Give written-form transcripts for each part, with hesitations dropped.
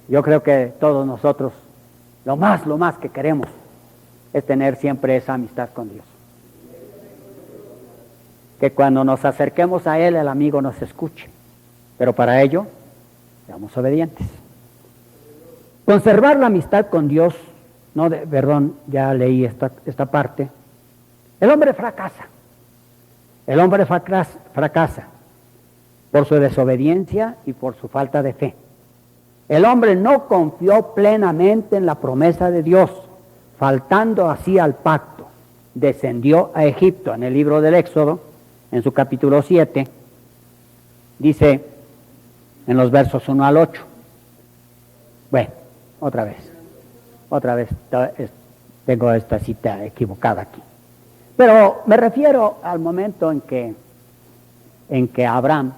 Yo creo que todos nosotros, lo más que queremos es tener siempre esa amistad con Dios. Que cuando nos acerquemos a Él, el amigo nos escuche. Pero para ello, seamos obedientes. Conservar la amistad con Dios, ya leí esta parte. El hombre fracasa. El hombre fracasa por su desobediencia y por su falta de fe. El hombre no confió plenamente en la promesa de Dios, faltando así al pacto. Descendió a Egipto. En el libro del Éxodo, en su capítulo 7, dice en los versos 1 al 8. Bueno, otra vez tengo esta cita equivocada aquí. Pero me refiero al momento en que Abraham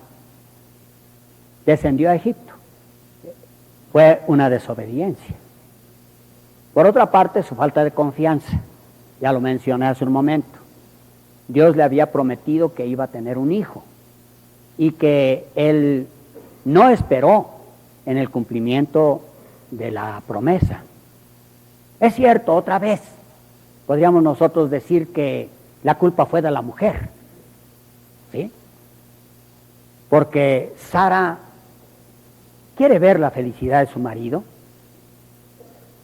descendió a Egipto. Fue una desobediencia. Por otra parte, su falta de confianza. Ya lo mencioné hace un momento. Dios le había prometido que iba a tener un hijo y que él no esperó en el cumplimiento de la promesa. Es cierto, otra vez, podríamos nosotros decir que la culpa fue de la mujer, ¿sí? Porque Sara quiere ver la felicidad de su marido,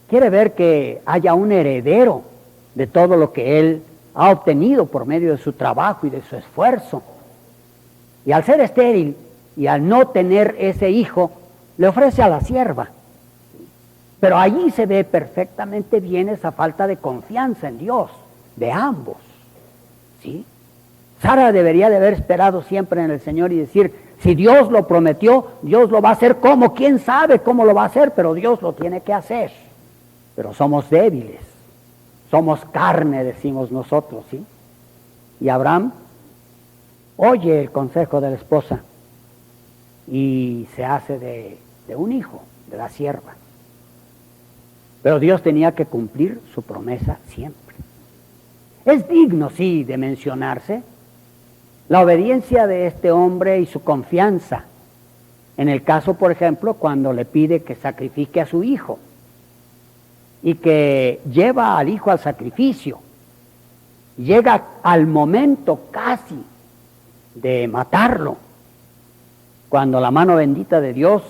quiere ver que haya un heredero de todo lo que él ha obtenido por medio de su trabajo y de su esfuerzo. Y al ser estéril y al no tener ese hijo, le ofrece a la sierva. Pero allí se ve perfectamente bien esa falta de confianza en Dios, de ambos, ¿sí? Sara debería de haber esperado siempre en el Señor y decir, si Dios lo prometió, Dios lo va a hacer. ¿Cómo? ¿Quién sabe cómo lo va a hacer? Pero Dios lo tiene que hacer. Pero somos débiles, somos carne, decimos nosotros, ¿sí? Y Abraham oye el consejo de la esposa y se hace de un hijo, de la sierva. Pero Dios tenía que cumplir su promesa siempre. Es digno, sí, de mencionarse la obediencia de este hombre y su confianza. En el caso, por ejemplo, cuando le pide que sacrifique a su hijo y que lleva al hijo al sacrificio. Llega al momento casi de matarlo, cuando la mano bendita de Dios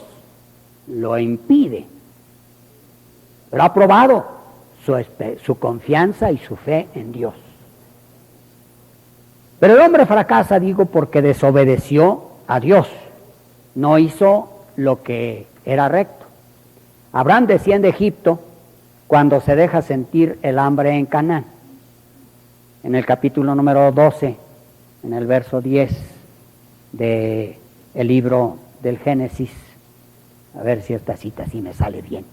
lo impide. Pero ha probado su confianza y su fe en Dios. Pero el hombre fracasa, digo, porque desobedeció a Dios. No hizo lo que era recto. Abraham desciende a Egipto cuando se deja sentir el hambre en Canaán. En el capítulo número 12, en el verso 10 del libro del Génesis. A ver si esta cita sí me sale bien.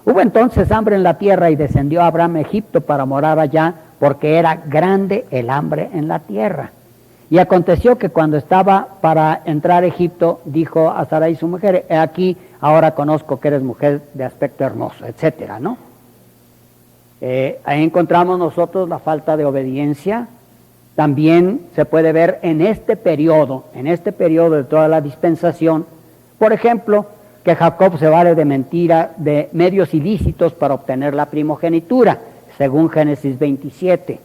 Hubo entonces hambre en la tierra y descendió Abraham a Egipto para morar allá, porque era grande el hambre en la tierra. Y aconteció que cuando estaba para entrar a Egipto, dijo a Sarai su mujer, he aquí, ahora conozco que eres mujer de aspecto hermoso, etcétera, ¿no? Ahí encontramos nosotros la falta de obediencia. También se puede ver en este periodo de toda la dispensación, por ejemplo, que Jacob se vale de mentira, de medios ilícitos para obtener la primogenitura, según Génesis 27.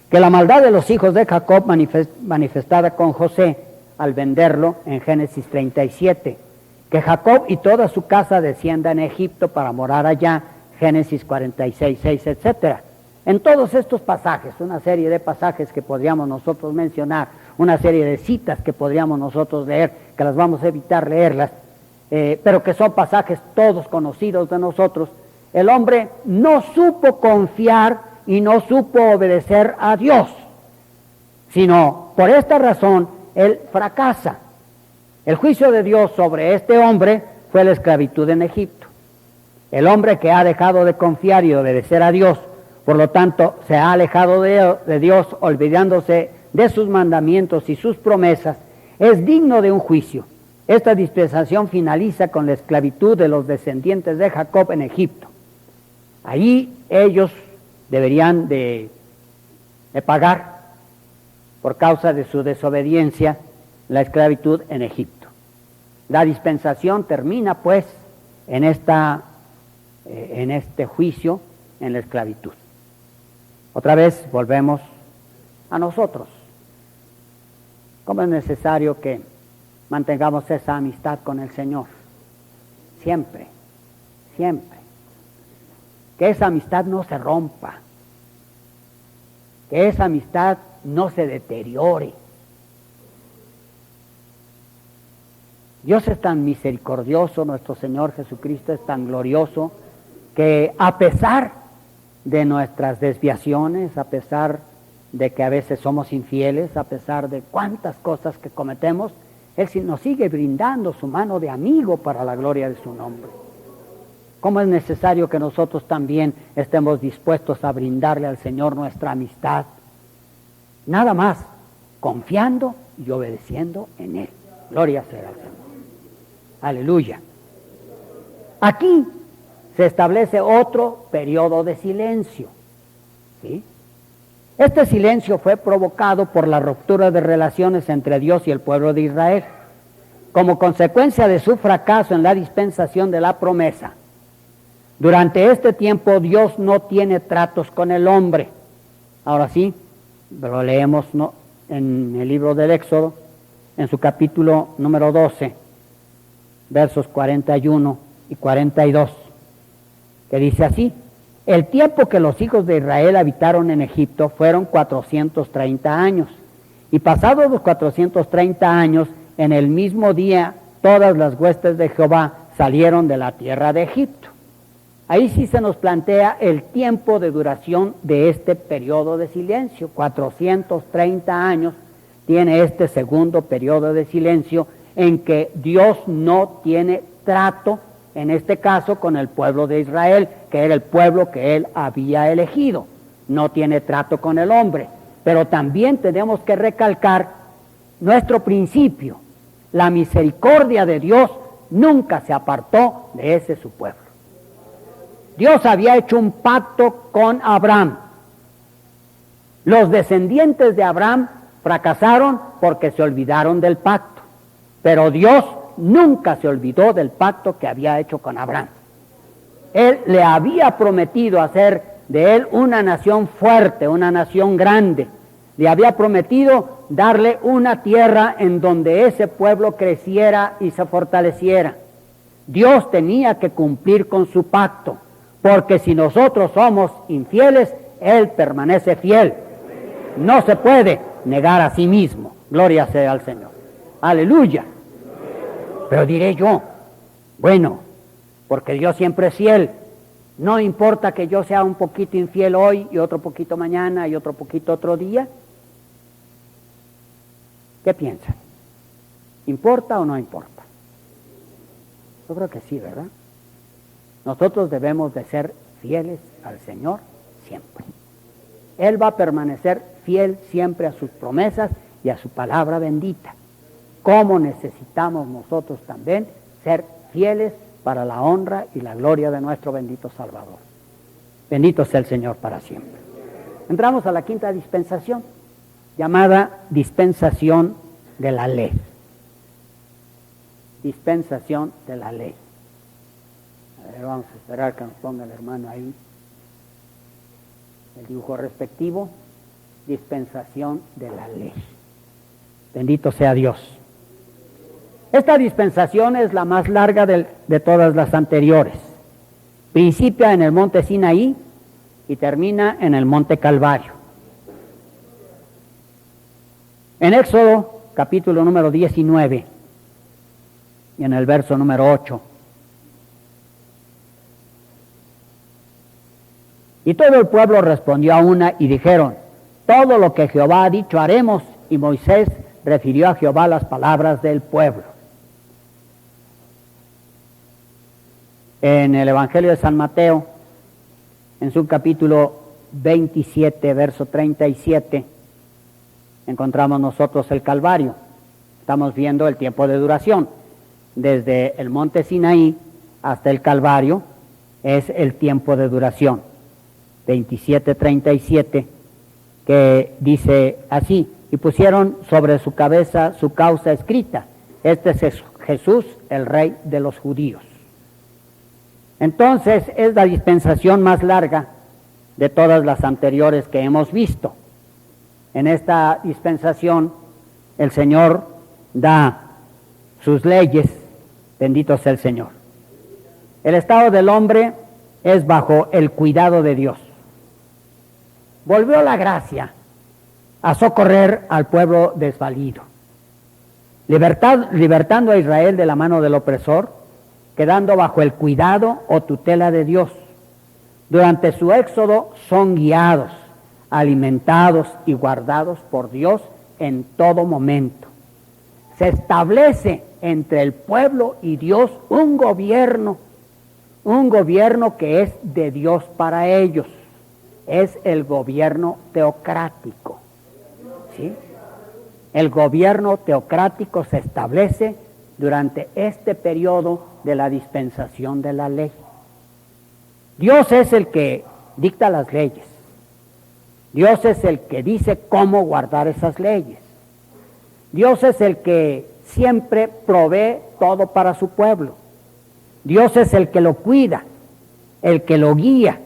Que la maldad de los hijos de Jacob manifestada con José al venderlo en Génesis 37. Que Jacob y toda su casa desciendan a Egipto para morar allá, Génesis 46, 6, etc. En todos estos pasajes, una serie de pasajes que podríamos nosotros mencionar, una serie de citas que podríamos nosotros leer, que las vamos a evitar leerlas, pero que son pasajes todos conocidos de nosotros, el hombre no supo confiar y no supo obedecer a Dios, sino por esta razón él fracasa. El juicio de Dios sobre este hombre fue la esclavitud en Egipto. El hombre que ha dejado de confiar y obedecer a Dios, por lo tanto se ha alejado de Dios, olvidándose de sus mandamientos y sus promesas, es digno de un juicio. Esta dispensación finaliza con la esclavitud de los descendientes de Jacob en Egipto. Ahí ellos deberían de pagar por causa de su desobediencia la esclavitud en Egipto. La dispensación termina pues en este juicio, en la esclavitud. Otra vez volvemos a nosotros. ¿Cómo es necesario que mantengamos esa amistad con el Señor? Siempre, siempre. Que esa amistad no se rompa, que esa amistad no se deteriore. Dios es tan misericordioso, nuestro Señor Jesucristo es tan glorioso, que a pesar de nuestras desviaciones, a pesar de que a veces somos infieles, a pesar de cuántas cosas que cometemos, Él nos sigue brindando su mano de amigo para la gloria de su nombre. ¿Cómo es necesario que nosotros también estemos dispuestos a brindarle al Señor nuestra amistad? Nada más, confiando y obedeciendo en Él. Gloria sea al Señor. Aleluya. Aquí se establece otro periodo de silencio. ¿Sí? Este silencio fue provocado por la ruptura de relaciones entre Dios y el pueblo de Israel, como consecuencia de su fracaso en la dispensación de la promesa. Durante este tiempo Dios no tiene tratos con el hombre. Ahora sí, lo leemos en el libro del Éxodo, en su capítulo número 12, versos 41 y 42, que dice así: el tiempo que los hijos de Israel habitaron en Egipto fueron 430 años, y pasados los 430 años, en el mismo día, todas las huestes de Jehová salieron de la tierra de Egipto. Ahí sí se nos plantea el tiempo de duración de este periodo de silencio. 430 años tiene este segundo periodo de silencio en que Dios no tiene trato, en este caso con el pueblo de Israel, que era el pueblo que Él había elegido. No tiene trato con el hombre. Pero también tenemos que recalcar nuestro principio. La misericordia de Dios nunca se apartó de ese su pueblo. Dios había hecho un pacto con Abraham. Los descendientes de Abraham fracasaron porque se olvidaron del pacto, pero Dios nunca se olvidó del pacto que había hecho con Abraham. Él le había prometido hacer de él una nación fuerte, una nación grande. Le había prometido darle una tierra en donde ese pueblo creciera y se fortaleciera. Dios tenía que cumplir con su pacto, porque si nosotros somos infieles, Él permanece fiel. No se puede negar a sí mismo. Gloria sea al Señor. Aleluya. Pero diré yo, bueno, porque Dios siempre es fiel, no importa que yo sea un poquito infiel hoy y otro poquito mañana y otro poquito otro día. ¿Qué piensan? ¿Importa o no importa? Yo creo que sí, ¿verdad? Nosotros debemos de ser fieles al Señor siempre. Él va a permanecer fiel siempre a sus promesas y a su palabra bendita. ¿Cómo necesitamos nosotros también ser fieles para la honra y la gloria de nuestro bendito Salvador? Bendito sea el Señor para siempre. Entramos a la quinta dispensación, llamada dispensación de la ley. Dispensación de la ley. A ver, vamos a esperar que nos ponga el hermano ahí el dibujo respectivo. Dispensación de la ley. Bendito sea Dios. Esta dispensación es la más larga de todas las anteriores. Principia en el monte Sinaí y termina en el monte Calvario. En Éxodo, capítulo número 19, y en el verso número 8. Y todo el pueblo respondió a una y dijeron: todo lo que Jehová ha dicho haremos. Y Moisés refirió a Jehová las palabras del pueblo. En el Evangelio de San Mateo, en su capítulo 27, verso 37, encontramos nosotros el Calvario. Estamos viendo el tiempo de duración. Desde el monte Sinaí hasta el Calvario es el tiempo de duración. 27:37, que dice así: y pusieron sobre su cabeza su causa escrita: este es Jesús, el Rey de los judíos. Entonces es la dispensación más larga de todas las anteriores que hemos visto. En esta dispensación el Señor da sus leyes, bendito sea el Señor. El estado del hombre es bajo el cuidado de Dios. Volvió la gracia a socorrer al pueblo desvalido, libertando a Israel de la mano del opresor, quedando bajo el cuidado o tutela de Dios. Durante su éxodo son guiados, alimentados y guardados por Dios en todo momento. Se establece entre el pueblo y Dios un gobierno que es de Dios para ellos. Es el gobierno teocrático, ¿sí? El gobierno teocrático se establece durante este periodo de la dispensación de la ley. Dios es el que dicta las leyes. Dios es el que dice cómo guardar esas leyes. Dios es el que siempre provee todo para su pueblo. Dios es el que lo cuida, el que lo guía,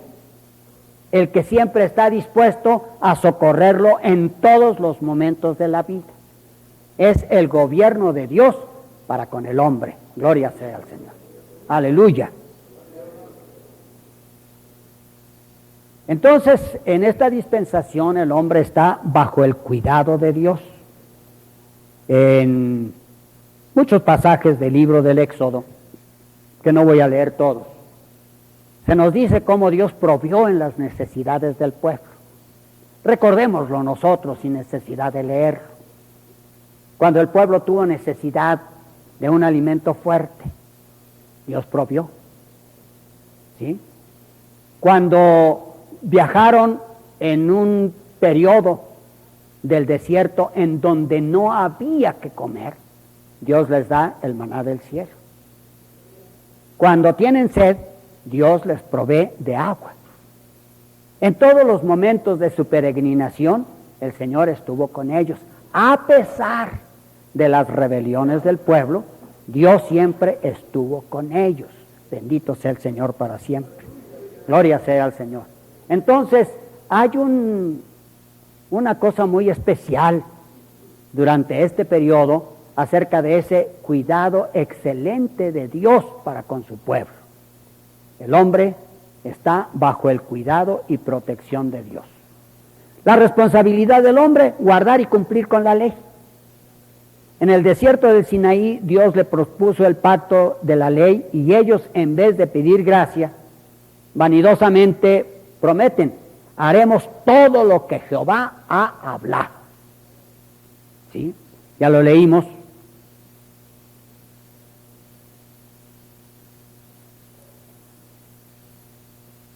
el que siempre está dispuesto a socorrerlo en todos los momentos de la vida. Es el gobierno de Dios para con el hombre. Gloria sea al Señor. Aleluya. Entonces, en esta dispensación el hombre está bajo el cuidado de Dios. En muchos pasajes del libro del Éxodo, que no voy a leer todos, se nos dice cómo Dios provió en las necesidades del pueblo. Recordémoslo nosotros sin necesidad de leerlo. Cuando el pueblo tuvo necesidad de un alimento fuerte, Dios provió. ¿Sí? Cuando viajaron en un periodo del desierto en donde no había que comer, Dios les da el maná del cielo. Cuando tienen sed, Dios les provee de agua. En todos los momentos de su peregrinación, el Señor estuvo con ellos. A pesar de las rebeliones del pueblo, Dios siempre estuvo con ellos. Bendito sea el Señor para siempre. Gloria sea al Señor. Entonces, hay una cosa muy especial durante este periodo acerca de ese cuidado excelente de Dios para con su pueblo. El hombre está bajo el cuidado y protección de Dios. La responsabilidad del hombre, guardar y cumplir con la ley. En el desierto del Sinaí, Dios le propuso el pacto de la ley y ellos, en vez de pedir gracia, vanidosamente prometen: haremos todo lo que Jehová ha hablado. ¿Sí? Ya lo leímos.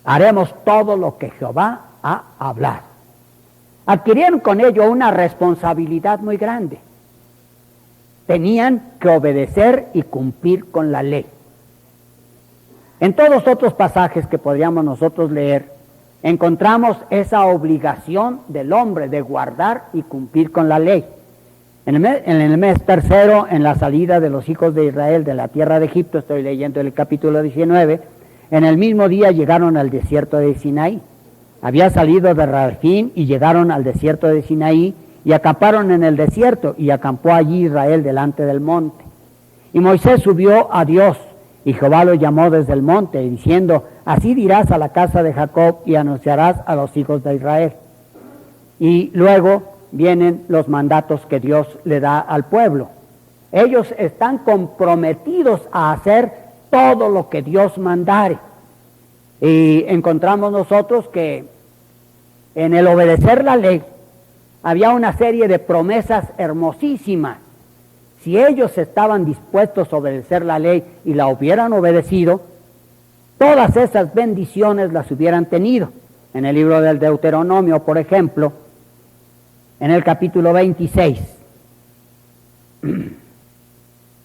Haremos todo lo que Jehová ha hablado. Adquirieron con ello una responsabilidad muy grande. Tenían que obedecer y cumplir con la ley. En todos otros pasajes que podríamos nosotros leer, encontramos esa obligación del hombre de guardar y cumplir con la ley. En el mes tercero, en la salida de los hijos de Israel de la tierra de Egipto, estoy leyendo el capítulo 19, en el mismo día llegaron al desierto de Sinaí. Había salido de Rafín y llegaron al desierto de Sinaí y acamparon en el desierto, y acampó allí Israel delante del monte. Y Moisés subió a Dios, y Jehová lo llamó desde el monte, diciendo: así dirás a la casa de Jacob y anunciarás a los hijos de Israel. Y luego vienen los mandatos que Dios le da al pueblo. Ellos están comprometidos a hacer todo lo que Dios mandare. Y encontramos nosotros que en el obedecer la ley había una serie de promesas hermosísimas. Si ellos estaban dispuestos a obedecer la ley y la hubieran obedecido, todas esas bendiciones las hubieran tenido. En el libro del Deuteronomio, por ejemplo, en el capítulo 26,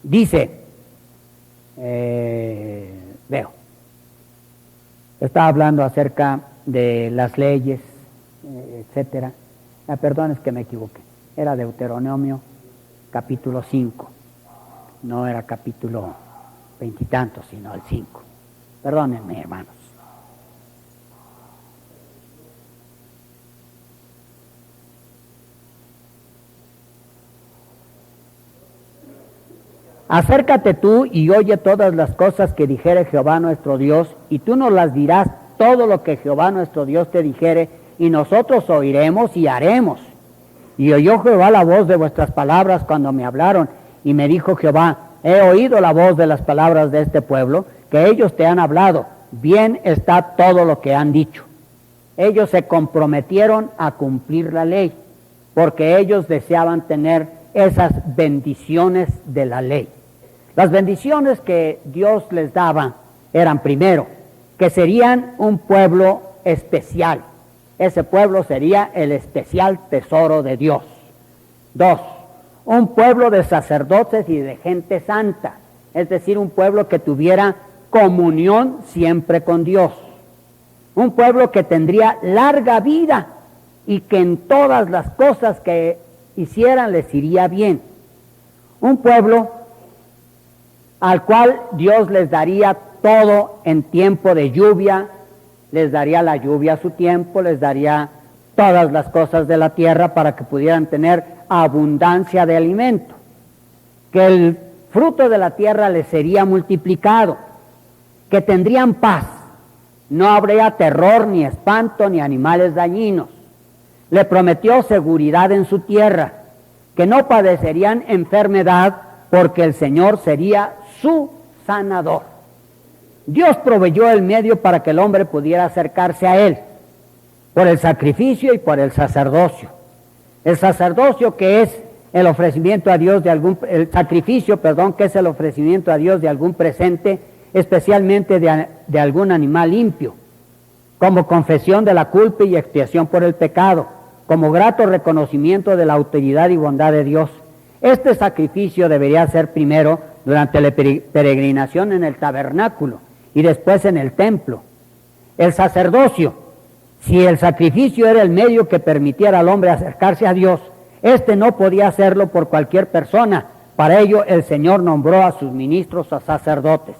dice, está hablando acerca de las leyes, etcétera. Perdón, es que me equivoqué. Era Deuteronomio capítulo 5. No era capítulo 20 y tantos, sino el 5. Perdónenme, hermanos. Acércate tú y oye todas las cosas que dijere Jehová nuestro Dios, y tú nos las dirás todo lo que Jehová nuestro Dios te dijere, y nosotros oiremos y haremos. Y oyó Jehová la voz de vuestras palabras cuando me hablaron, y me dijo Jehová, he oído la voz de las palabras de este pueblo, que ellos te han hablado, bien está todo lo que han dicho. Ellos se comprometieron a cumplir la ley, porque ellos deseaban tener esas bendiciones de la ley. Las bendiciones que Dios les daba eran, primero, que serían un pueblo especial. Ese pueblo sería el especial tesoro de Dios. 2, un pueblo de sacerdotes y de gente santa, es decir, un pueblo que tuviera comunión siempre con Dios. Un pueblo que tendría larga vida y que en todas las cosas que hicieran les iría bien. Un pueblo al cual Dios les daría todo en tiempo de lluvia, les daría la lluvia a su tiempo, les daría todas las cosas de la tierra para que pudieran tener abundancia de alimento, que el fruto de la tierra les sería multiplicado, que tendrían paz, no habría terror ni espanto ni animales dañinos. Le prometió seguridad en su tierra, que no padecerían enfermedad porque el Señor sería su sanador. Dios proveyó el medio para que el hombre pudiera acercarse a Él, por el sacrificio y por el sacerdocio. El sacerdocio, que es el ofrecimiento a Dios de el sacrificio, que es el ofrecimiento a Dios de algún presente, especialmente de algún animal limpio, como confesión de la culpa y expiación por el pecado, como grato reconocimiento de la autoridad y bondad de Dios. Este sacrificio debería ser primero durante la peregrinación en el tabernáculo y después en el templo. El sacerdocio, si el sacrificio era el medio que permitiera al hombre acercarse a Dios, este no podía hacerlo por cualquier persona. Para ello el Señor nombró a sus ministros a sacerdotes.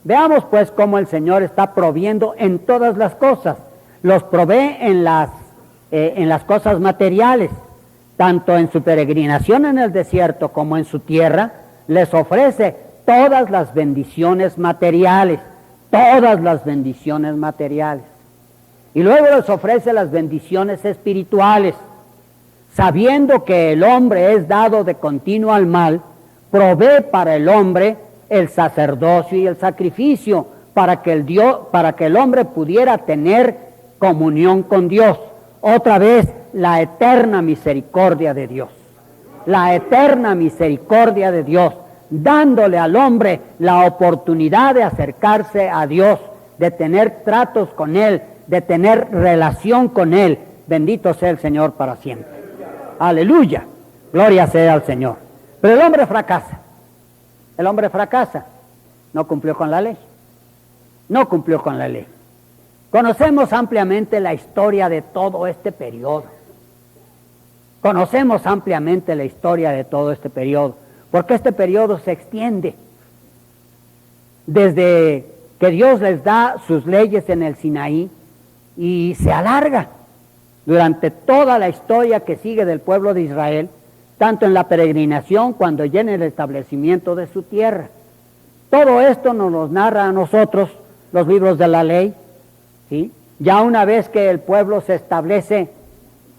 Veamos pues cómo el Señor está proviendo en todas las cosas. Los provee en las cosas materiales, tanto en su peregrinación en el desierto como en su tierra, les ofrece todas las bendiciones materiales, todas las bendiciones materiales. Y luego les ofrece las bendiciones espirituales, sabiendo que el hombre es dado de continuo al mal, provee para el hombre el sacerdocio y el sacrificio, para que el hombre pudiera tener comunión con Dios. Otra vez, la eterna misericordia de Dios. La eterna misericordia de Dios, dándole al hombre la oportunidad de acercarse a Dios, de tener tratos con Él, de tener relación con Él. Bendito sea el Señor para siempre. Aleluya. Gloria sea al Señor. Pero el hombre fracasa. El hombre fracasa. No cumplió con la ley. No cumplió con la ley. Conocemos ampliamente la historia de todo este periodo. Conocemos ampliamente la historia de todo este periodo, porque este periodo se extiende desde que Dios les da sus leyes en el Sinaí y se alarga durante toda la historia que sigue del pueblo de Israel, tanto en la peregrinación cuando ya en el establecimiento de su tierra. Todo esto nos lo narra a nosotros los libros de la ley, ¿sí? Ya una vez que el pueblo se establece,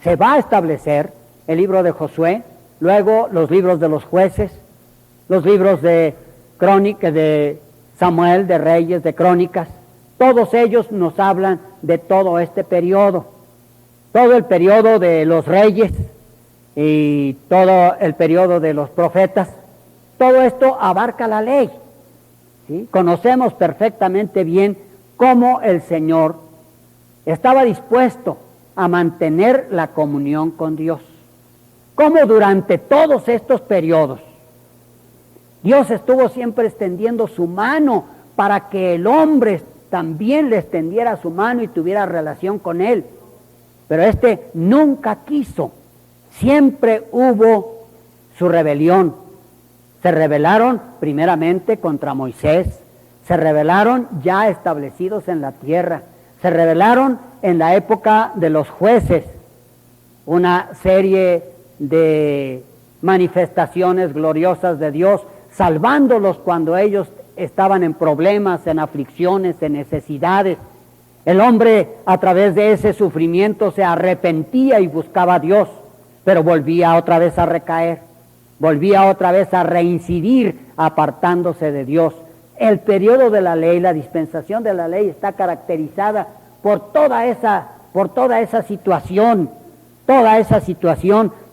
se va a establecer el libro de Josué, luego los libros de los jueces, los libros de crónicas, de Samuel, de Reyes, de Crónicas. Todos ellos nos hablan de todo este periodo, todo el periodo de los reyes y todo el periodo de los profetas. Todo esto abarca la ley, ¿sí? Conocemos perfectamente bien cómo el Señor estaba dispuesto a mantener la comunión con Dios. Cómo durante todos estos periodos Dios estuvo siempre extendiendo su mano para que el hombre también le extendiera su mano y tuviera relación con Él. Pero este nunca quiso. Siempre hubo su rebelión. Se rebelaron primeramente contra Moisés, se revelaron ya establecidos en la tierra, se revelaron en la época de los jueces, una serie de manifestaciones gloriosas de Dios, salvándolos cuando ellos estaban en problemas, en aflicciones, en necesidades. El hombre a través de ese sufrimiento se arrepentía y buscaba a Dios, pero volvía otra vez a recaer, volvía otra vez a reincidir apartándose de Dios. El periodo de la ley, la dispensación de la ley está caracterizada por toda esa situación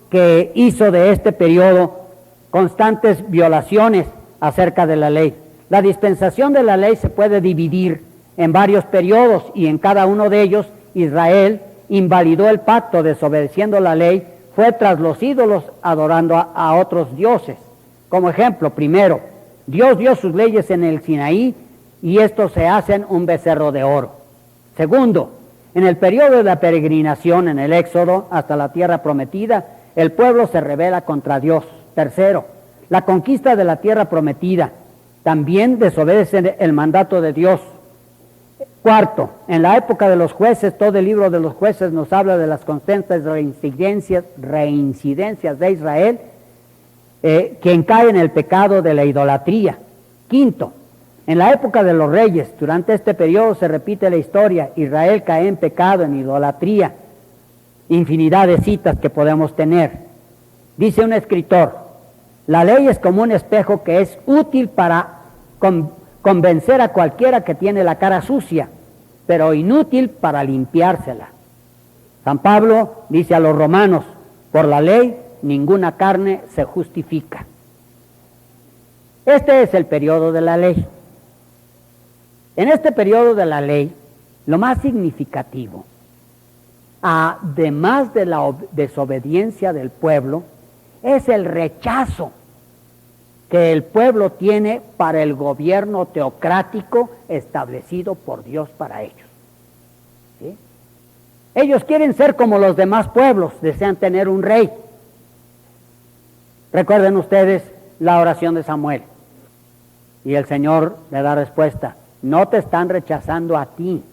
que hizo de este periodo constantes violaciones acerca de la ley. La dispensación de la ley se puede dividir en varios periodos y en cada uno de ellos Israel invalidó el pacto desobedeciendo la ley, fue tras los ídolos adorando a otros dioses. Como ejemplo, primero, Dios dio sus leyes en el Sinaí y estos se hacen un becerro de oro. Segundo, en el periodo de la peregrinación en el Éxodo hasta la tierra prometida, el pueblo se rebela contra Dios. Tercero, la conquista de la tierra prometida, también desobedece el mandato de Dios. Cuarto, en la época de los jueces, todo el libro de los jueces nos habla de las constantes reincidencias de Israel, quien cae en el pecado de la idolatría. Quinto, en la época de los reyes, durante este periodo se repite la historia, Israel cae en pecado, en idolatría, infinidad de citas que podemos tener. Dice un escritor, la ley es como un espejo que es útil para convencer a cualquiera que tiene la cara sucia, pero inútil para limpiársela. San Pablo dice a los romanos, por la ley ninguna carne se justifica. Este es el periodo de la ley. En este periodo de la ley, lo más significativo, además de la desobediencia del pueblo, es el rechazo que el pueblo tiene para el gobierno teocrático establecido por Dios para ellos. ¿Sí? Ellos quieren ser como los demás pueblos, desean tener un rey. Recuerden ustedes la oración de Samuel. Y el Señor le da respuesta, no te están rechazando a ti,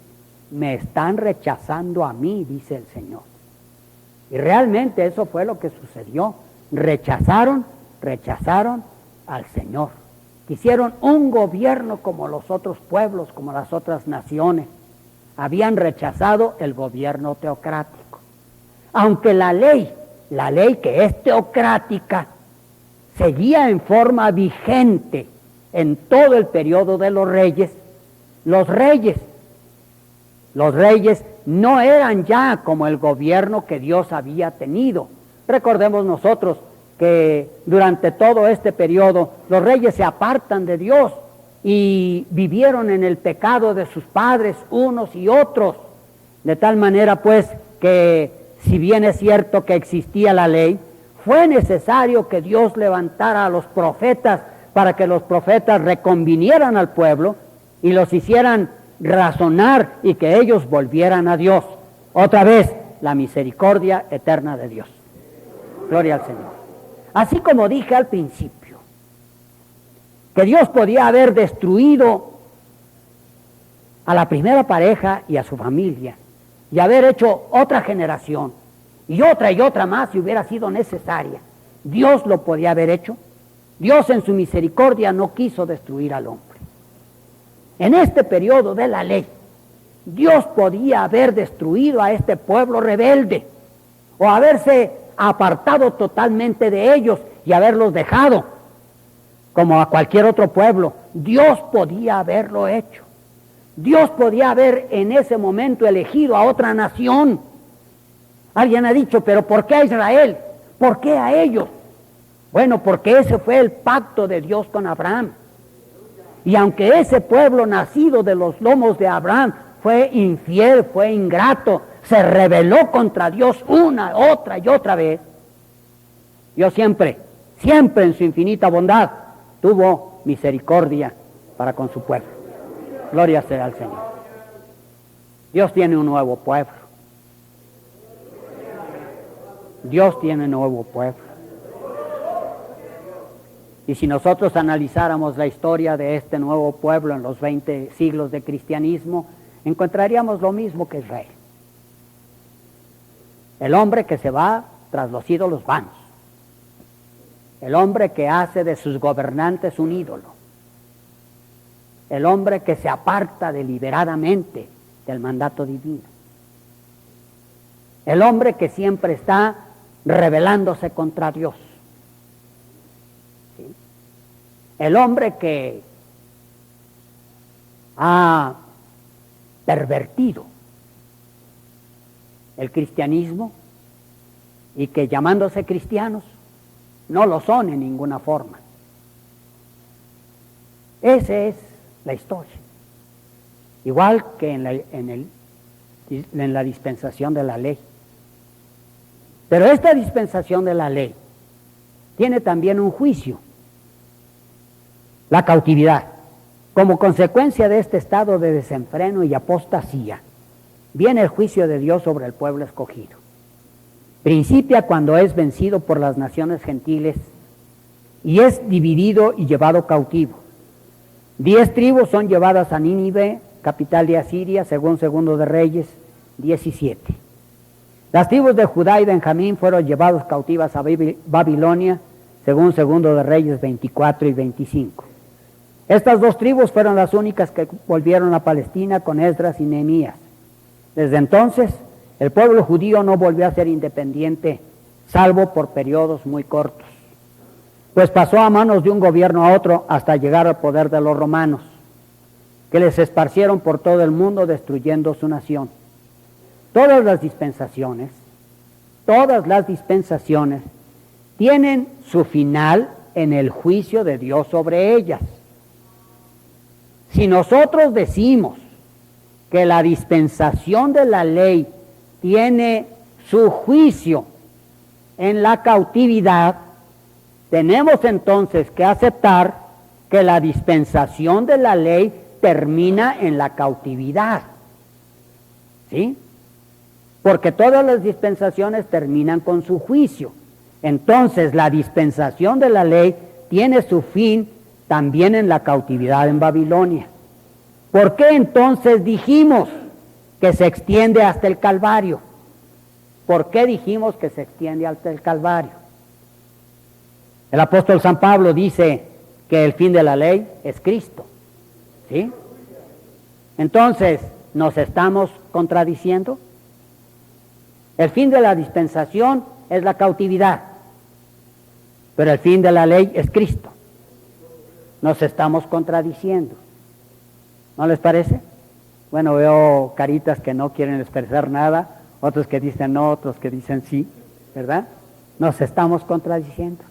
me están rechazando a mí, dice el Señor. Y realmente eso fue lo que sucedió. Rechazaron al Señor. Quisieron un gobierno como los otros pueblos, como las otras naciones. Habían rechazado el gobierno teocrático. Aunque la ley que es teocrática, seguía en forma vigente en todo el periodo de los reyes. Los reyes no eran ya como el gobierno que Dios había tenido. Recordemos nosotros que durante todo este periodo los reyes se apartan de Dios y vivieron en el pecado de sus padres unos y otros, de tal manera pues que si bien es cierto que existía la ley, fue necesario que Dios levantara a los profetas para que los profetas reconvinieran al pueblo y los hicieran razonar y que ellos volvieran a Dios. Otra vez, la misericordia eterna de Dios. Gloria al Señor. Así como dije al principio, que Dios podía haber destruido a la primera pareja y a su familia y haber hecho otra generación y otra más si hubiera sido necesaria. Dios lo podía haber hecho. Dios en su misericordia no quiso destruir al hombre. En este periodo de la ley, Dios podía haber destruido a este pueblo rebelde o haberse apartado totalmente de ellos y haberlos dejado como a cualquier otro pueblo. Dios podía haberlo hecho. Dios podía haber en ese momento elegido a otra nación. Alguien ha dicho, pero ¿por qué a Israel? ¿Por qué a ellos? Bueno, porque ese fue el pacto de Dios con Abraham. Y aunque ese pueblo nacido de los lomos de Abraham fue infiel, fue ingrato, se rebeló contra Dios una, otra y otra vez, Dios siempre en su infinita bondad tuvo misericordia para con su pueblo. Gloria sea al Señor. Dios tiene un nuevo pueblo. Dios tiene un nuevo pueblo. Y si nosotros analizáramos la historia de este nuevo pueblo en los 20 siglos de cristianismo, encontraríamos lo mismo que Israel. El hombre que se va tras los ídolos vanos. El hombre que hace de sus gobernantes un ídolo. El hombre que se aparta deliberadamente del mandato divino. El hombre que siempre está rebelándose contra Dios. ¿Sí? El hombre que ha pervertido el cristianismo y que llamándose cristianos no lo son en ninguna forma. Esa es la historia. Igual que en la dispensación de la ley. Pero esta dispensación de la ley tiene también un juicio, la cautividad. Como consecuencia de este estado de desenfreno y apostasía, viene el juicio de Dios sobre el pueblo escogido. Principia cuando es vencido por las naciones gentiles y es dividido y llevado cautivo. 10 tribus son llevadas a Nínive, capital de Asiria, según Segundo de Reyes 17. Las tribus de Judá y Benjamín fueron llevados cautivas a Babilonia, según Segundo de Reyes 24 y 25. Estas 2 tribus fueron las únicas que volvieron a Palestina con Esdras y Nehemías. Desde entonces, el pueblo judío no volvió a ser independiente, salvo por periodos muy cortos, pues pasó a manos de un gobierno a otro hasta llegar al poder de los romanos, que les esparcieron por todo el mundo destruyendo su nación. Todas las dispensaciones tienen su final en el juicio de Dios sobre ellas. Si nosotros decimos que la dispensación de la ley tiene su juicio en la cautividad, tenemos entonces que aceptar que la dispensación de la ley termina en la cautividad. ¿Sí? Porque todas las dispensaciones terminan con su juicio. Entonces la dispensación de la ley tiene su fin también en la cautividad en Babilonia. ¿Por qué entonces dijimos que se extiende hasta el Calvario? ¿Por qué dijimos que se extiende hasta el Calvario? El apóstol San Pablo dice que el fin de la ley es Cristo. ¿Sí? Entonces, ¿nos estamos contradiciendo? El fin de la dispensación es la cautividad, pero el fin de la ley es Cristo. Nos estamos contradiciendo. ¿No les parece? Bueno, veo caritas que no quieren expresar nada, otros que dicen no, otros que dicen sí, ¿verdad? Nos estamos contradiciendo.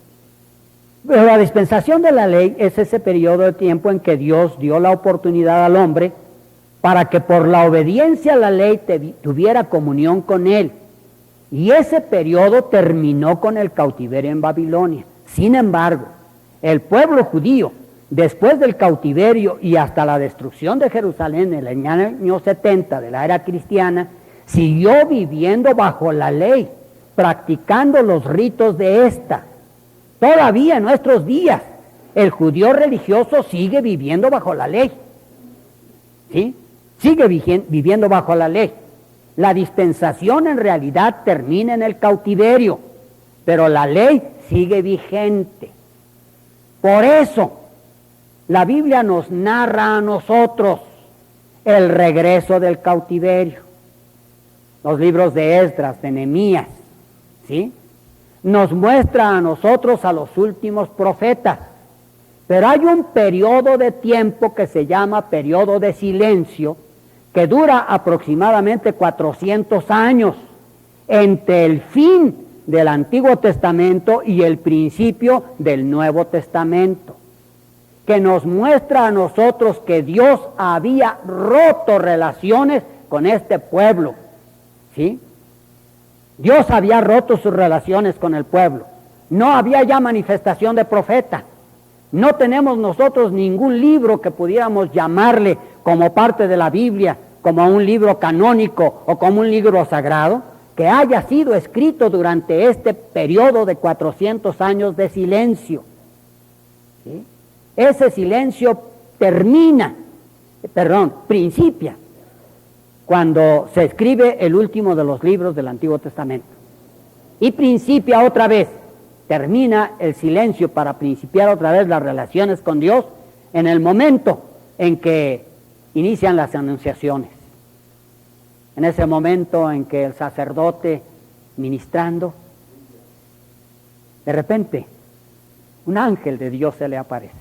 Pero la dispensación de la ley es ese periodo de tiempo en que Dios dio la oportunidad al hombre para que por la obediencia a la ley tuviera comunión con Él. Y ese periodo terminó con el cautiverio en Babilonia. Sin embargo, el pueblo judío, después del cautiverio y hasta la destrucción de Jerusalén en el año 70 de la era cristiana, siguió viviendo bajo la ley, practicando los ritos de esta. Todavía en nuestros días, el judío religioso sigue viviendo bajo la ley. ¿Sí? Sigue viviendo bajo la ley. La dispensación en realidad termina en el cautiverio, pero la ley sigue vigente. Por eso, la Biblia nos narra a nosotros el regreso del cautiverio. Los libros de Esdras, de Nehemías, ¿sí? Nos muestra a nosotros a los últimos profetas. Pero hay un periodo de tiempo que se llama periodo de silencio, que dura aproximadamente 400 años, entre el fin del Antiguo Testamento y el principio del Nuevo Testamento, que nos muestra a nosotros que Dios había roto relaciones con este pueblo, ¿sí? Dios había roto sus relaciones con el pueblo. No había ya manifestación de profeta. No tenemos nosotros ningún libro que pudiéramos llamarle como parte de la Biblia, como un libro canónico o como un libro sagrado, que haya sido escrito durante este periodo de 400 años de silencio. ¿sí? Ese silencio principia cuando se escribe el último de los libros del Antiguo Testamento. Y principia otra vez, termina el silencio para principiar otra vez las relaciones con Dios en el momento en que inician las anunciaciones. En ese momento en que el sacerdote ministrando, de repente, un ángel de Dios se le aparece.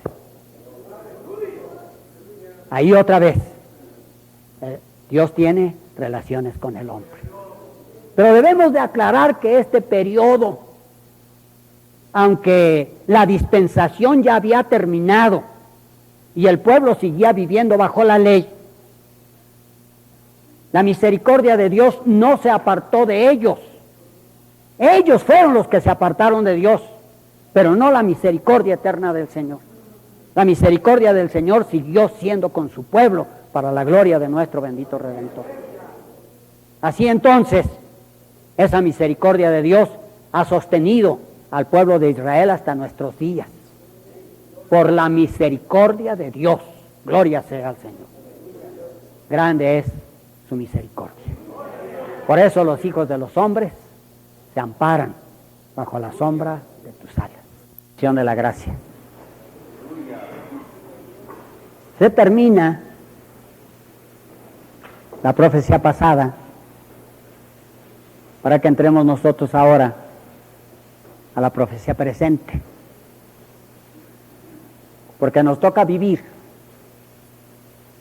Ahí otra vez, Dios tiene relaciones con el hombre. Pero debemos de aclarar que este periodo, aunque la dispensación ya había terminado y el pueblo seguía viviendo bajo la ley, la misericordia de Dios no se apartó de ellos. Ellos fueron los que se apartaron de Dios, pero no la misericordia eterna del Señor. La misericordia del Señor siguió siendo con su pueblo para la gloria de nuestro bendito Redentor. Así entonces, esa misericordia de Dios ha sostenido al pueblo de Israel hasta nuestros días. Por la misericordia de Dios, gloria sea al Señor. Grande es su misericordia. Por eso los hijos de los hombres se amparan bajo la sombra de tus alas. Acción de la gracia. Se termina la profecía pasada para que entremos nosotros ahora a la profecía presente, porque nos toca vivir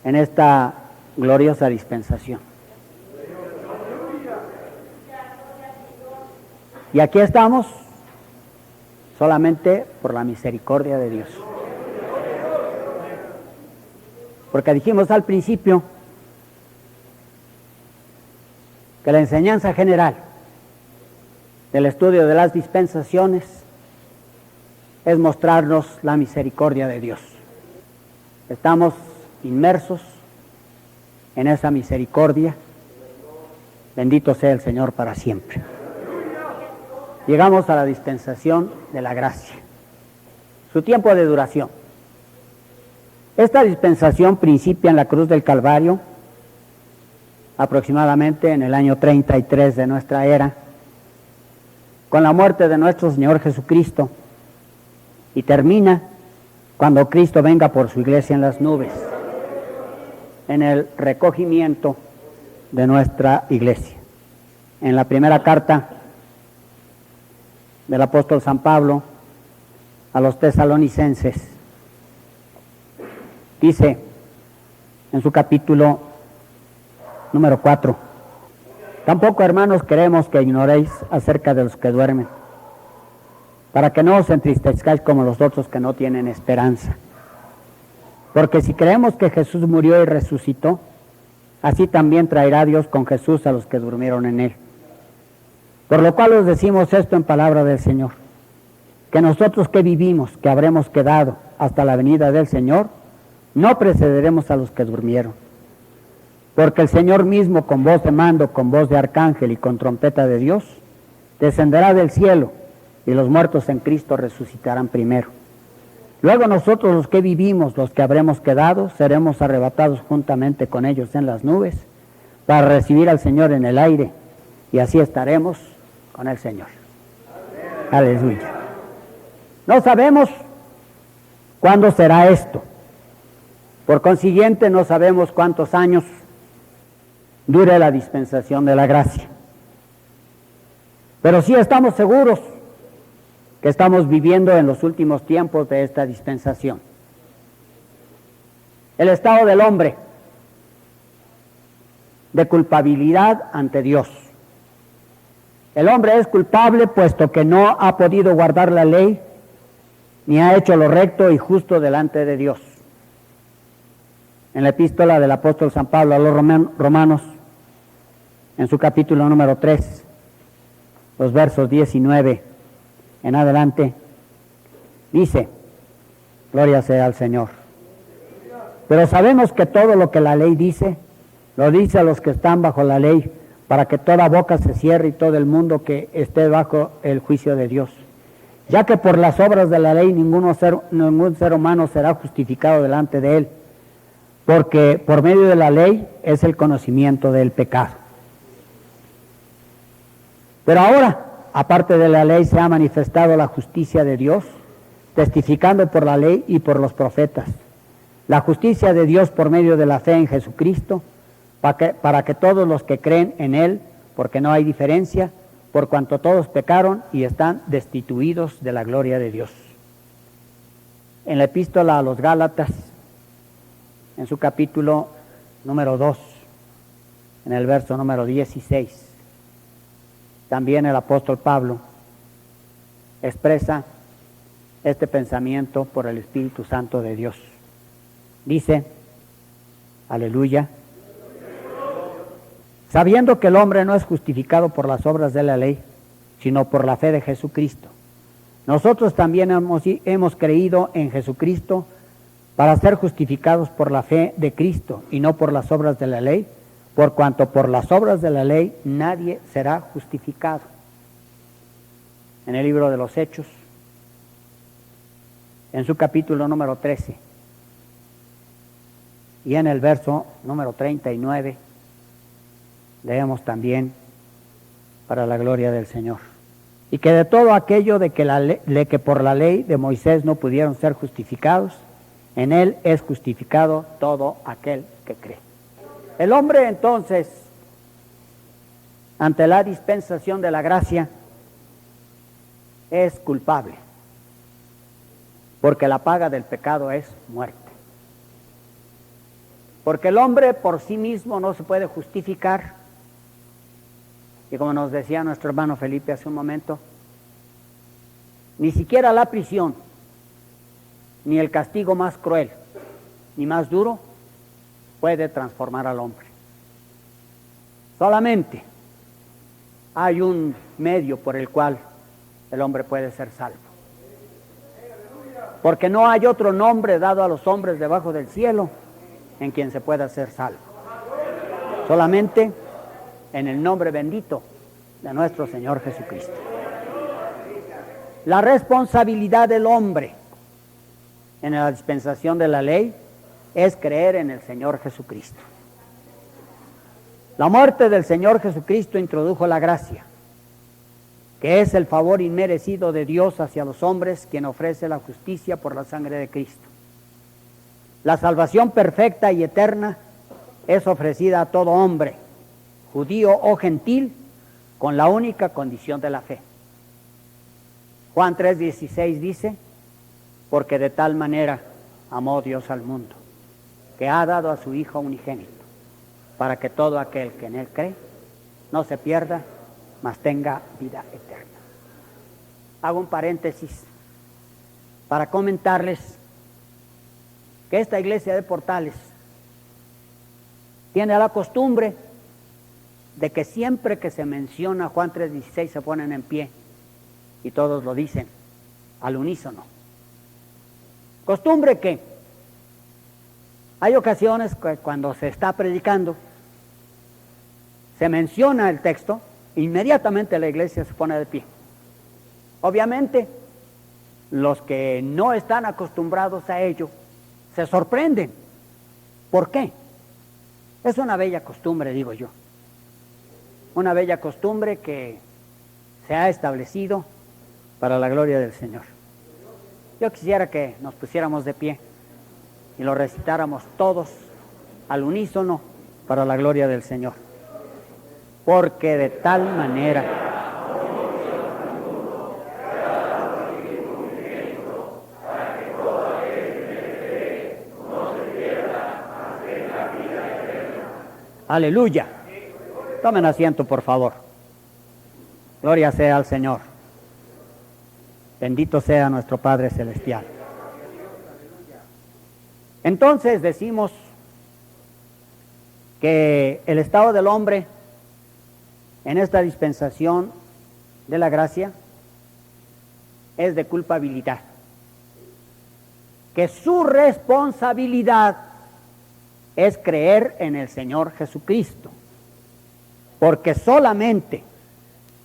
en esta gloriosa dispensación. Y aquí estamos solamente por la misericordia de Dios. Porque dijimos al principio que la enseñanza general del estudio de las dispensaciones es mostrarnos la misericordia de Dios. Estamos inmersos en esa misericordia. Bendito sea el Señor para siempre. Llegamos a la dispensación de la gracia. Su tiempo de duración. Esta dispensación principia en la cruz del Calvario, aproximadamente en el año 33 de nuestra era, con la muerte de nuestro Señor Jesucristo, y termina cuando Cristo venga por su iglesia en las nubes, en el recogimiento de nuestra iglesia. En la primera carta del apóstol San Pablo a los tesalonicenses, dice en su capítulo número 4, tampoco, hermanos, queremos que ignoréis acerca de los que duermen, para que no os entristezcáis como los otros que no tienen esperanza. Porque si creemos que Jesús murió y resucitó, así también traerá Dios con Jesús a los que durmieron en él. Por lo cual os decimos esto en palabra del Señor, que nosotros que vivimos, que habremos quedado hasta la venida del Señor, no precederemos a los que durmieron. Porque el Señor mismo, con voz de mando, con voz de arcángel y con trompeta de Dios, descenderá del cielo, y los muertos en Cristo resucitarán primero. Luego nosotros los que vivimos, los que habremos quedado, seremos arrebatados juntamente con ellos en las nubes, para recibir al Señor en el aire, y así estaremos con el Señor. Aleluya. No sabemos cuándo será esto. Por consiguiente, no sabemos cuántos años dure la dispensación de la gracia. Pero sí estamos seguros que estamos viviendo en los últimos tiempos de esta dispensación. El estado del hombre de culpabilidad ante Dios. El hombre es culpable puesto que no ha podido guardar la ley, ni ha hecho lo recto y justo delante de Dios. En la epístola del apóstol San Pablo a los romanos, en su capítulo número 3, los versos 19 en adelante, dice, gloria sea al Señor. Pero sabemos que todo lo que la ley dice, lo dice a los que están bajo la ley, para que toda boca se cierre y todo el mundo que esté bajo el juicio de Dios, ya que por las obras de la ley ningún ser humano será justificado delante de él, porque por medio de la ley es el conocimiento del pecado. Pero ahora, aparte de la ley, se ha manifestado la justicia de Dios, testificando por la ley y por los profetas. La justicia de Dios por medio de la fe en Jesucristo, para que todos los que creen en Él, porque no hay diferencia, por cuanto todos pecaron y están destituidos de la gloria de Dios. En la epístola a los Gálatas, en su capítulo número 2, en el verso número 16, también el apóstol Pablo expresa este pensamiento por el Espíritu Santo de Dios. Dice, aleluya, sabiendo que el hombre no es justificado por las obras de la ley, sino por la fe de Jesucristo. Nosotros también hemos creído en Jesucristo para ser justificados por la fe de Cristo y no por las obras de la ley, por cuanto por las obras de la ley nadie será justificado. En el libro de los Hechos, en su capítulo número 13, y en el verso número 39, leemos también, para la gloria del Señor, y que de todo aquello de que por la ley de Moisés no pudieron ser justificados, en él es justificado todo aquel que cree. El hombre entonces, ante la dispensación de la gracia, es culpable, porque la paga del pecado es muerte. Porque el hombre por sí mismo no se puede justificar, y como nos decía nuestro hermano Felipe hace un momento, ni siquiera la prisión, ni el castigo más cruel, ni más duro, puede transformar al hombre. Solamente hay un medio por el cual el hombre puede ser salvo. Porque no hay otro nombre dado a los hombres debajo del cielo en quien se pueda ser salvo. Solamente en el nombre bendito de nuestro Señor Jesucristo. La responsabilidad del hombre en la dispensación de la ley es creer en el Señor Jesucristo. La muerte del Señor Jesucristo introdujo la gracia, que es el favor inmerecido de Dios hacia los hombres, quien ofrece la justicia por la sangre de Cristo. La salvación perfecta y eterna es ofrecida a todo hombre, judío o gentil, con la única condición de la fe. Juan 3:16 dice, porque de tal manera amó Dios al mundo, que ha dado a su Hijo unigénito, para que todo aquel que en él cree no se pierda, mas tenga vida eterna. Hago un paréntesis para comentarles que esta iglesia de Portales tiene la costumbre de que siempre que se menciona Juan 3:16 se ponen en pie y todos lo dicen al unísono. Costumbre que hay ocasiones que cuando se está predicando se menciona el texto, inmediatamente la iglesia se pone de pie. Obviamente, los que no están acostumbrados a ello se sorprenden. ¿Por qué? Es una bella costumbre, digo yo. Una bella costumbre que se ha establecido para la gloria del Señor. Yo quisiera que nos pusiéramos de pie y lo recitáramos todos al unísono para la gloria del Señor. Porque de tal manera aleluya. Tomen asiento, por favor. Gloria sea al Señor. Bendito sea nuestro Padre Celestial. Entonces decimos que el estado del hombre en esta dispensación de la gracia es de culpabilidad. Que su responsabilidad es creer en el Señor Jesucristo. Porque solamente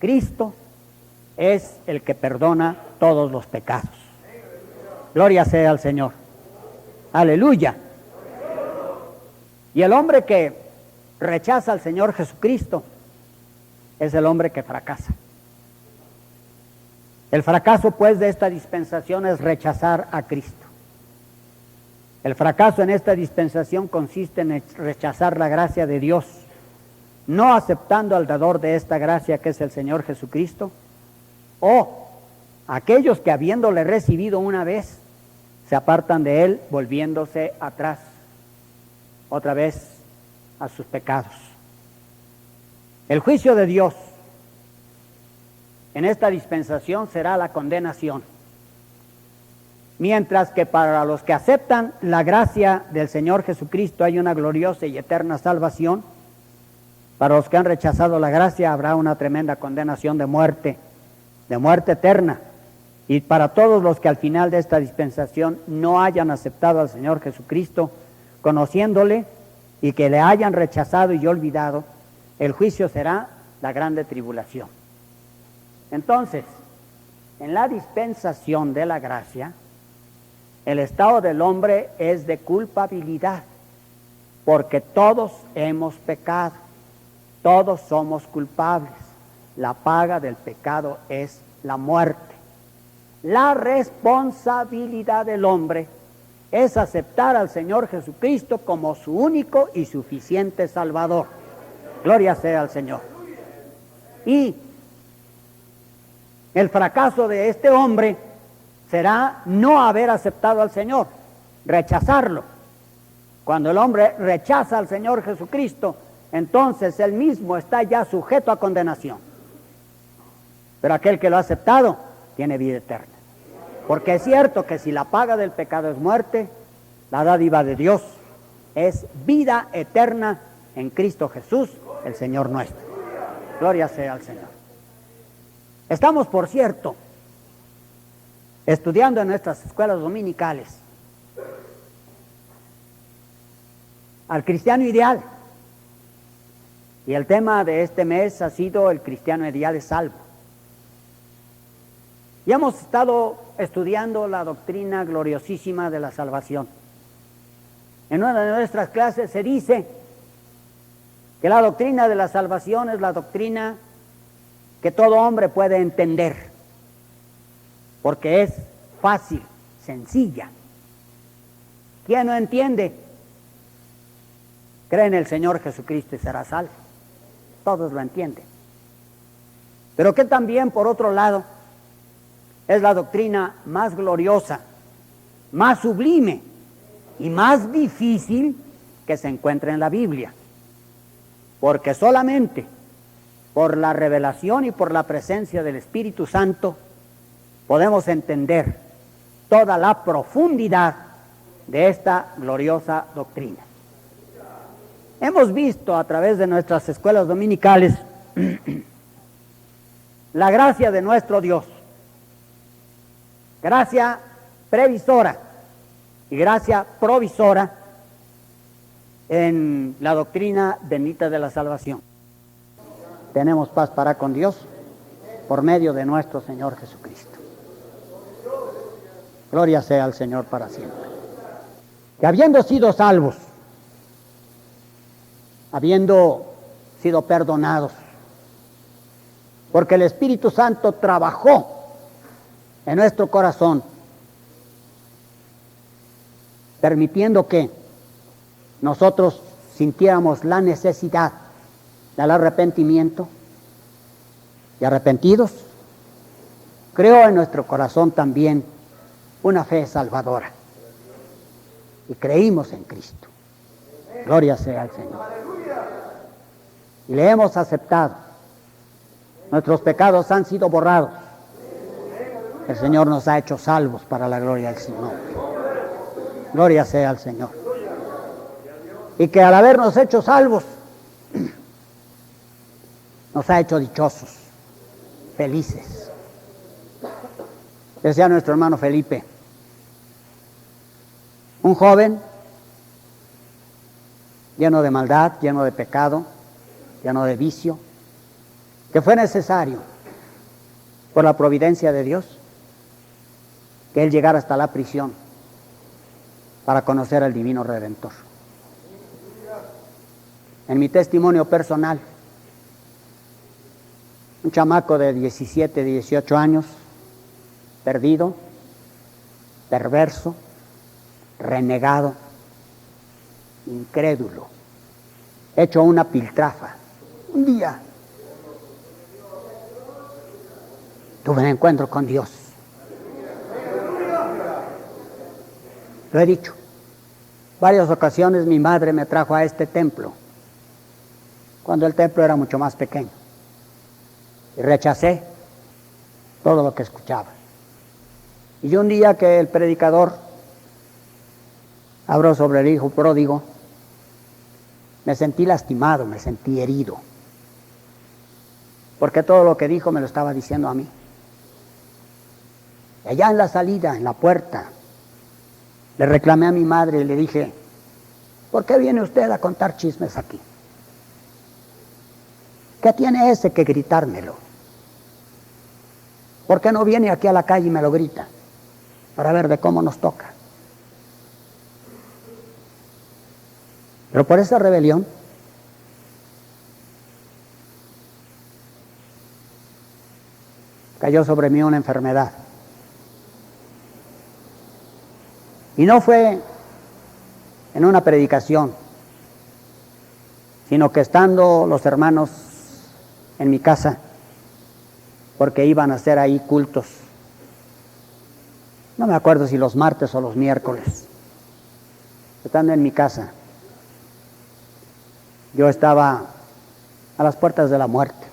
Cristo es el que perdona todos los pecados. Gloria sea al Señor. Aleluya. Y el hombre que rechaza al Señor Jesucristo es el hombre que fracasa. El fracaso, pues, de esta dispensación es rechazar a Cristo. El fracaso en esta dispensación consiste en rechazar la gracia de Dios, no aceptando al dador de esta gracia, que es el Señor Jesucristo, o aquellos que, habiéndole recibido una vez, se apartan de Él, volviéndose atrás, otra vez a sus pecados. El juicio de Dios en esta dispensación será la condenación, mientras que para los que aceptan la gracia del Señor Jesucristo hay una gloriosa y eterna salvación. Para los que han rechazado la gracia habrá una tremenda condenación de muerte eterna. Y para todos los que al final de esta dispensación no hayan aceptado al Señor Jesucristo, conociéndole, y que le hayan rechazado y olvidado, el juicio será la grande tribulación. Entonces, en la dispensación de la gracia, el estado del hombre es de culpabilidad, porque todos hemos pecado, todos somos culpables. La paga del pecado es la muerte. La responsabilidad del hombre es aceptar al Señor Jesucristo como su único y suficiente Salvador. Gloria sea al Señor. Y el fracaso de este hombre será no haber aceptado al Señor, rechazarlo. Cuando el hombre rechaza al Señor Jesucristo, entonces él mismo está ya sujeto a condenación. Pero aquel que lo ha aceptado tiene vida eterna. Porque es cierto que si la paga del pecado es muerte, la dádiva de Dios es vida eterna en Cristo Jesús, el Señor nuestro. Gloria sea al Señor. Estamos, por cierto, estudiando en nuestras escuelas dominicales al cristiano ideal. Y el tema de este mes ha sido el cristiano ideal es salvo. Y hemos estado estudiando la doctrina gloriosísima de la salvación. En una de nuestras clases se dice que la doctrina de la salvación es la doctrina que todo hombre puede entender, porque es fácil, sencilla. ¿Quién no entiende? Cree en el Señor Jesucristo y será salvo. Todos lo entienden. Pero que también, por otro lado, es la doctrina más gloriosa, más sublime y más difícil que se encuentra en la Biblia. Porque solamente por la revelación y por la presencia del Espíritu Santo podemos entender toda la profundidad de esta gloriosa doctrina. Hemos visto a través de nuestras escuelas dominicales la gracia de nuestro Dios, gracia previsora y gracia provisora en la doctrina bendita de la salvación. Tenemos paz para con Dios por medio de nuestro Señor Jesucristo. Gloria sea al Señor para siempre. Que habiendo sido salvos, habiendo sido perdonados, porque el Espíritu Santo trabajó en nuestro corazón, permitiendo que nosotros sintiéramos la necesidad del arrepentimiento, y arrepentidos, creó en nuestro corazón también una fe salvadora, y creímos en Cristo. Gloria sea al Señor. Y le hemos aceptado. Nuestros pecados han sido borrados. El Señor nos ha hecho salvos para la gloria del Señor. Gloria sea al Señor. Y que al habernos hecho salvos, nos ha hecho dichosos, felices. Decía nuestro hermano Felipe, un joven lleno de maldad, lleno de pecado, lleno de vicio, que fue necesario por la providencia de Dios, que Él llegara hasta la prisión para conocer al Divino Redentor. En mi testimonio personal, un chamaco de 17, 18 años, perdido, perverso, renegado, incrédulo, hecho una piltrafa. Un día tuve un encuentro con Dios. Lo he dicho. Varias ocasiones mi madre me trajo a este templo, cuando el templo era mucho más pequeño. Y rechacé todo lo que escuchaba. Y un día que el predicador habló sobre el hijo pródigo, me sentí lastimado, me sentí herido. Porque todo lo que dijo me lo estaba diciendo a mí. Y allá en la salida, en la puerta, le reclamé a mi madre y le dije, ¿por qué viene usted a contar chismes aquí? ¿Qué tiene ese que gritármelo? ¿Por qué no viene aquí a la calle y me lo grita? Para ver de cómo nos toca. Pero por esa rebelión, cayó sobre mí una enfermedad. Y no fue en una predicación, sino que estando los hermanos en mi casa, porque iban a hacer ahí cultos, no me acuerdo si los martes o los miércoles, estando en mi casa, yo estaba a las puertas de la muerte.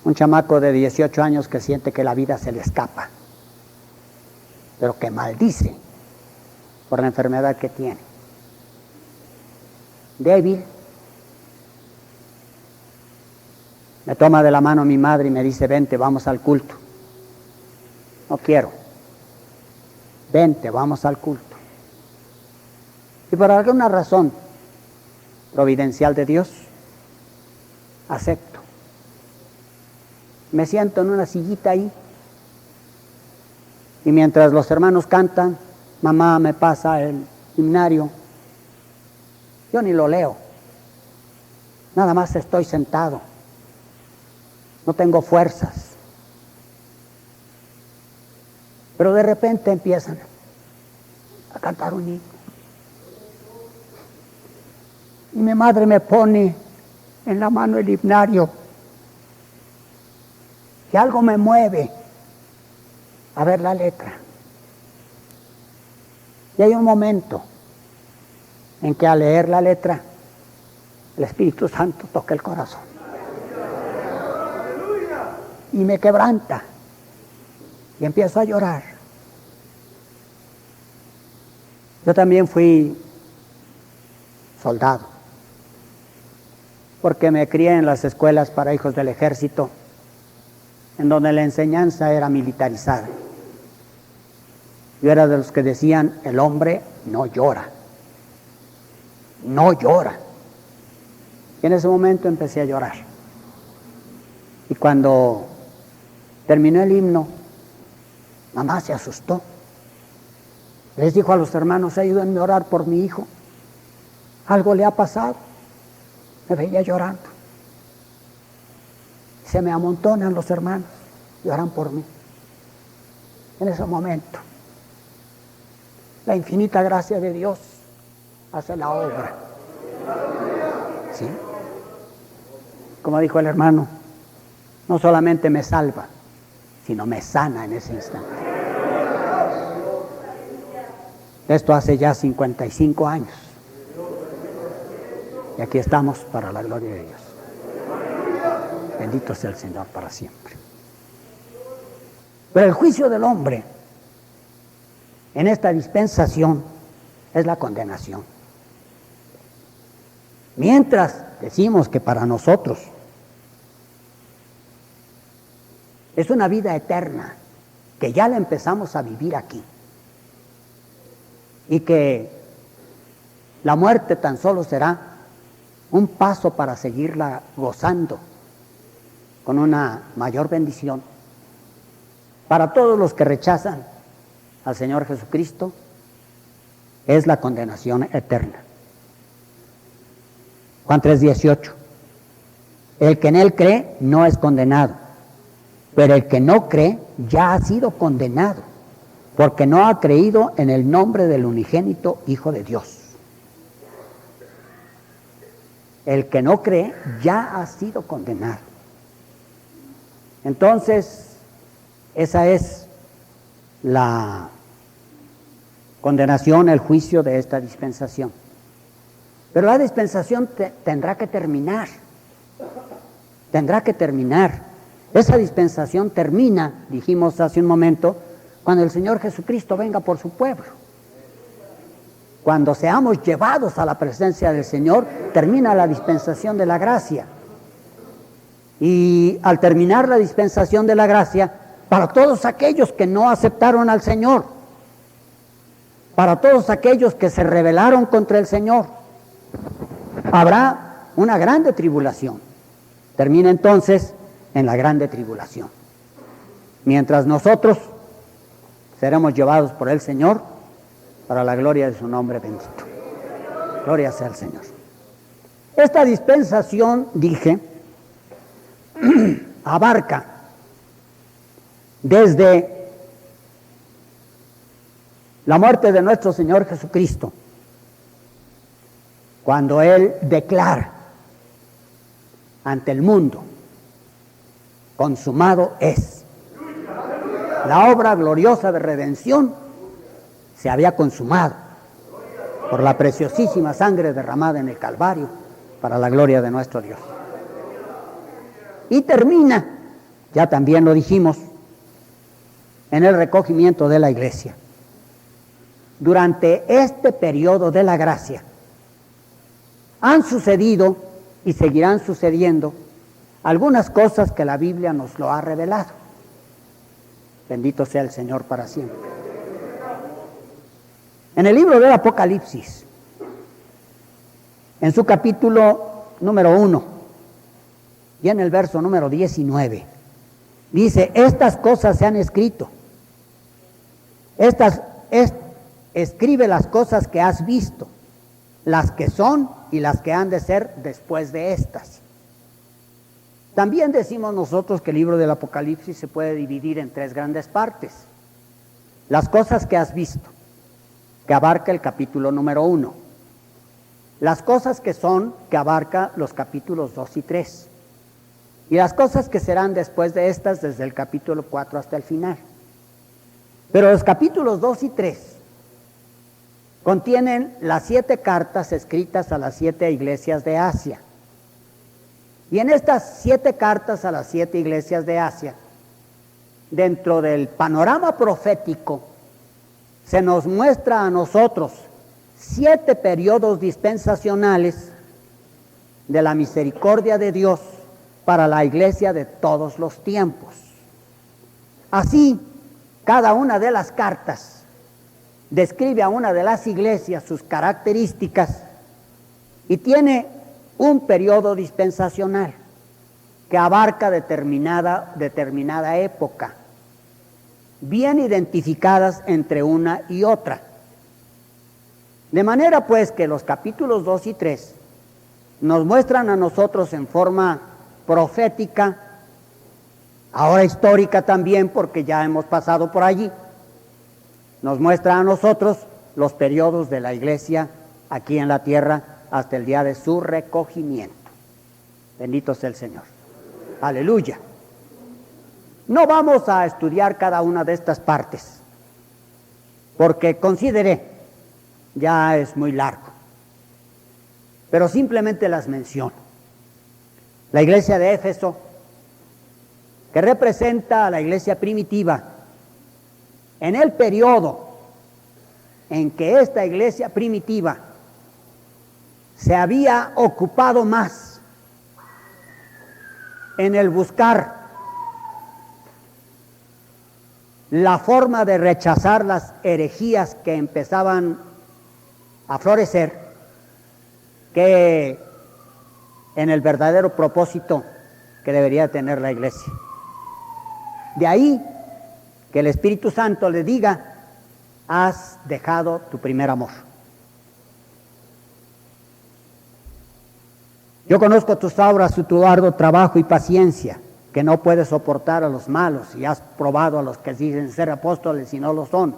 Un chamaco de 18 años que siente que la vida se le escapa, pero que maldice por la enfermedad que tiene. Débil. Me toma de la mano mi madre y me dice, vente, vamos al culto. No quiero. Vente, vamos al culto. Y por alguna razón providencial de Dios, acepto. Me siento en una sillita ahí y mientras los hermanos cantan, mamá me pasa el himnario, yo ni lo leo, nada más estoy sentado, no tengo fuerzas. Pero de repente empiezan a cantar un himno. Y mi madre me pone en la mano el himnario. Y algo me mueve a ver la letra. Y hay un momento en que al leer la letra, el Espíritu Santo toca el corazón. Y me quebranta. Y empiezo a llorar. Yo también fui soldado, porque me crié en las escuelas para hijos del ejército, en donde la enseñanza era militarizada. Yo era de los que decían, el hombre no llora, no llora. Y en ese momento empecé a llorar. Y cuando terminó el himno, mamá se asustó. Les dijo a los hermanos, ayúdenme a orar por mi hijo. Algo le ha pasado. Me veía llorando. Se me amontonan los hermanos, lloran por mí. En ese momento, la infinita gracia de Dios hace la obra. ¿Sí? Como dijo el hermano, no solamente me salva, sino me sana en ese instante. Esto hace ya 55 años. Y aquí estamos para la gloria de Dios. Bendito sea el Señor para siempre. Pero el juicio del hombre en esta dispensación es la condenación. Mientras decimos que para nosotros es una vida eterna, que ya la empezamos a vivir aquí, y que la muerte tan solo será un paso para seguirla gozando con una mayor bendición. Para todos los que rechazan al Señor Jesucristo, es la condenación eterna. Juan 3:18. El que en Él cree no es condenado, pero el que no cree ya ha sido condenado, porque no ha creído en el nombre del unigénito Hijo de Dios. El que no cree ya ha sido condenado. Entonces, esa es la condenación, el juicio de esta dispensación. Pero la dispensación tendrá que terminar. Tendrá que terminar. Esa dispensación termina, dijimos hace un momento, cuando el Señor Jesucristo venga por su pueblo. Cuando seamos llevados a la presencia del Señor, termina la dispensación de la gracia. Y al terminar la dispensación de la gracia, para todos aquellos que no aceptaron al Señor, para todos aquellos que se rebelaron contra el Señor, habrá una grande tribulación. Termina entonces en la grande tribulación. Mientras nosotros seremos llevados por el Señor para la gloria de su nombre bendito. Gloria sea al Señor. Esta dispensación, dije, abarca desde la muerte de nuestro Señor Jesucristo, cuando Él declara ante el mundo: consumado es. La obra gloriosa de redención se había consumado por la preciosísima sangre derramada en el Calvario para la gloria de nuestro Dios. Y termina, ya también lo dijimos, en el recogimiento de la iglesia. Durante este periodo de la gracia han sucedido y seguirán sucediendo algunas cosas que la Biblia nos lo ha revelado. Bendito sea el Señor para siempre. En el libro del Apocalipsis, en su capítulo número 1 y en el verso número 19, dice: estas cosas se han escrito. Escribe las cosas que has visto, las que son y las que han de ser después de estas. También decimos nosotros que el libro del Apocalipsis se puede dividir en tres grandes partes. Las cosas que has visto, que abarca el capítulo número 1. Las cosas que son, que abarca los capítulos 2 y 3. Y las cosas que serán después de estas, desde el capítulo 4 hasta el final. Pero los capítulos 2 y 3 contienen las 7 cartas escritas a las 7 iglesias de Asia. Y en estas 7 cartas a las 7 iglesias de Asia, dentro del panorama profético, se nos muestra a nosotros 7 periodos dispensacionales de la misericordia de Dios para la iglesia de todos los tiempos. Así, cada una de las cartas describe a una de las iglesias sus características y tiene un periodo dispensacional que abarca determinada época, bien identificadas entre una y otra. De manera pues que los capítulos 2 y 3 nos muestran a nosotros en forma profética, ahora histórica también, porque ya hemos pasado por allí, nos muestra a nosotros los periodos de la iglesia aquí en la tierra hasta el día de su recogimiento. Bendito sea el Señor. Aleluya. No vamos a estudiar cada una de estas partes, porque consideré, ya es muy largo, pero simplemente las menciono. La iglesia de Éfeso, que representa a la iglesia primitiva, en el periodo en que esta iglesia primitiva se había ocupado más en el buscar la forma de rechazar las herejías que empezaban a florecer, que en el verdadero propósito que debería tener la iglesia. De ahí que el Espíritu Santo le diga: has dejado tu primer amor. Yo conozco tus obras, tu arduo trabajo y paciencia, que no puedes soportar a los malos, y has probado a los que dicen ser apóstoles y no lo son,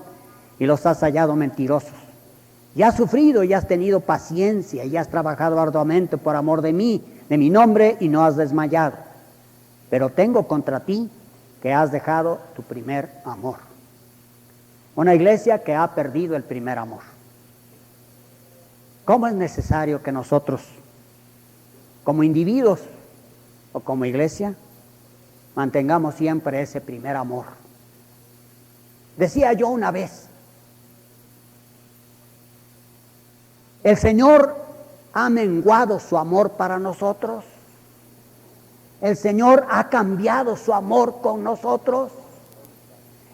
y los has hallado mentirosos. Y has sufrido y has tenido paciencia, y has trabajado arduamente por amor de mí, de mi nombre, y no has desmayado. Pero tengo contra ti que has dejado tu primer amor. Una iglesia que ha perdido el primer amor. ¿Cómo es necesario que nosotros, como individuos o como iglesia, mantengamos siempre ese primer amor? Decía yo una vez, el Señor ha menguado su amor para nosotros. El Señor ha cambiado su amor con nosotros.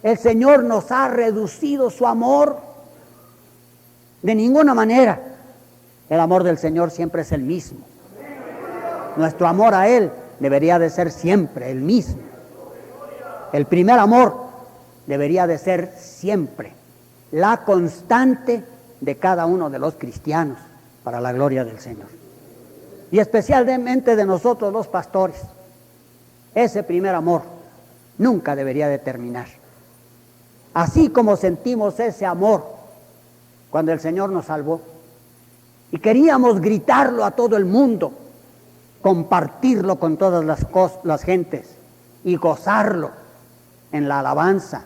El Señor nos ha reducido su amor. De ninguna manera. El amor del Señor siempre es el mismo. Nuestro amor a Él debería de ser siempre el mismo. El primer amor debería de ser siempre la constante de cada uno de los cristianos para la gloria del Señor. Y especialmente de nosotros los pastores. Ese primer amor nunca debería de terminar. Así como sentimos ese amor cuando el Señor nos salvó y queríamos gritarlo a todo el mundo, compartirlo con todas las gentes y gozarlo en la alabanza,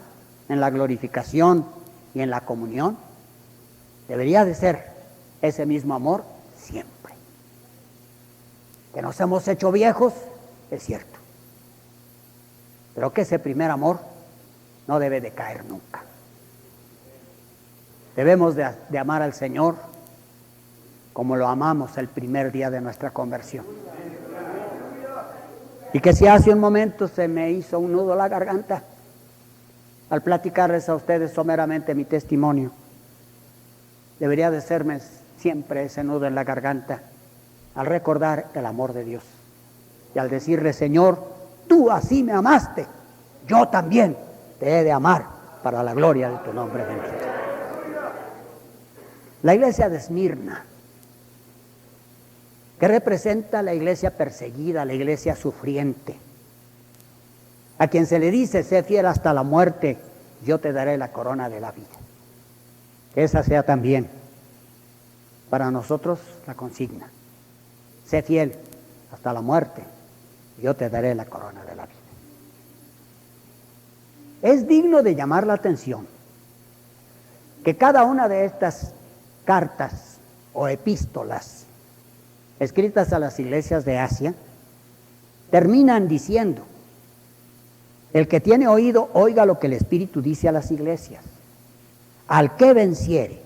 en la glorificación y en la comunión, debería de ser ese mismo amor siempre. Que nos hemos hecho viejos, es cierto, pero que ese primer amor no debe de caer nunca. Debemos de amar al Señor como lo amamos el primer día de nuestra conversión. Y que si hace un momento se me hizo un nudo en la garganta al platicarles a ustedes someramente mi testimonio, debería de serme siempre ese nudo en la garganta al recordar el amor de Dios y al decirle: Señor, tú así me amaste, yo también te he de amar para la gloria de tu nombre bendito. La iglesia de Esmirna, que representa la iglesia perseguida, la iglesia sufriente, a quien se le dice: sé fiel hasta la muerte, yo te daré la corona de la vida. Que esa sea también para nosotros la consigna: sé fiel hasta la muerte, yo te daré la corona de la vida. Es digno de llamar la atención que cada una de estas cartas o epístolas escritas a las iglesias de Asia terminan diciendo: el que tiene oído, oiga lo que el Espíritu dice a las iglesias. Al que venciere,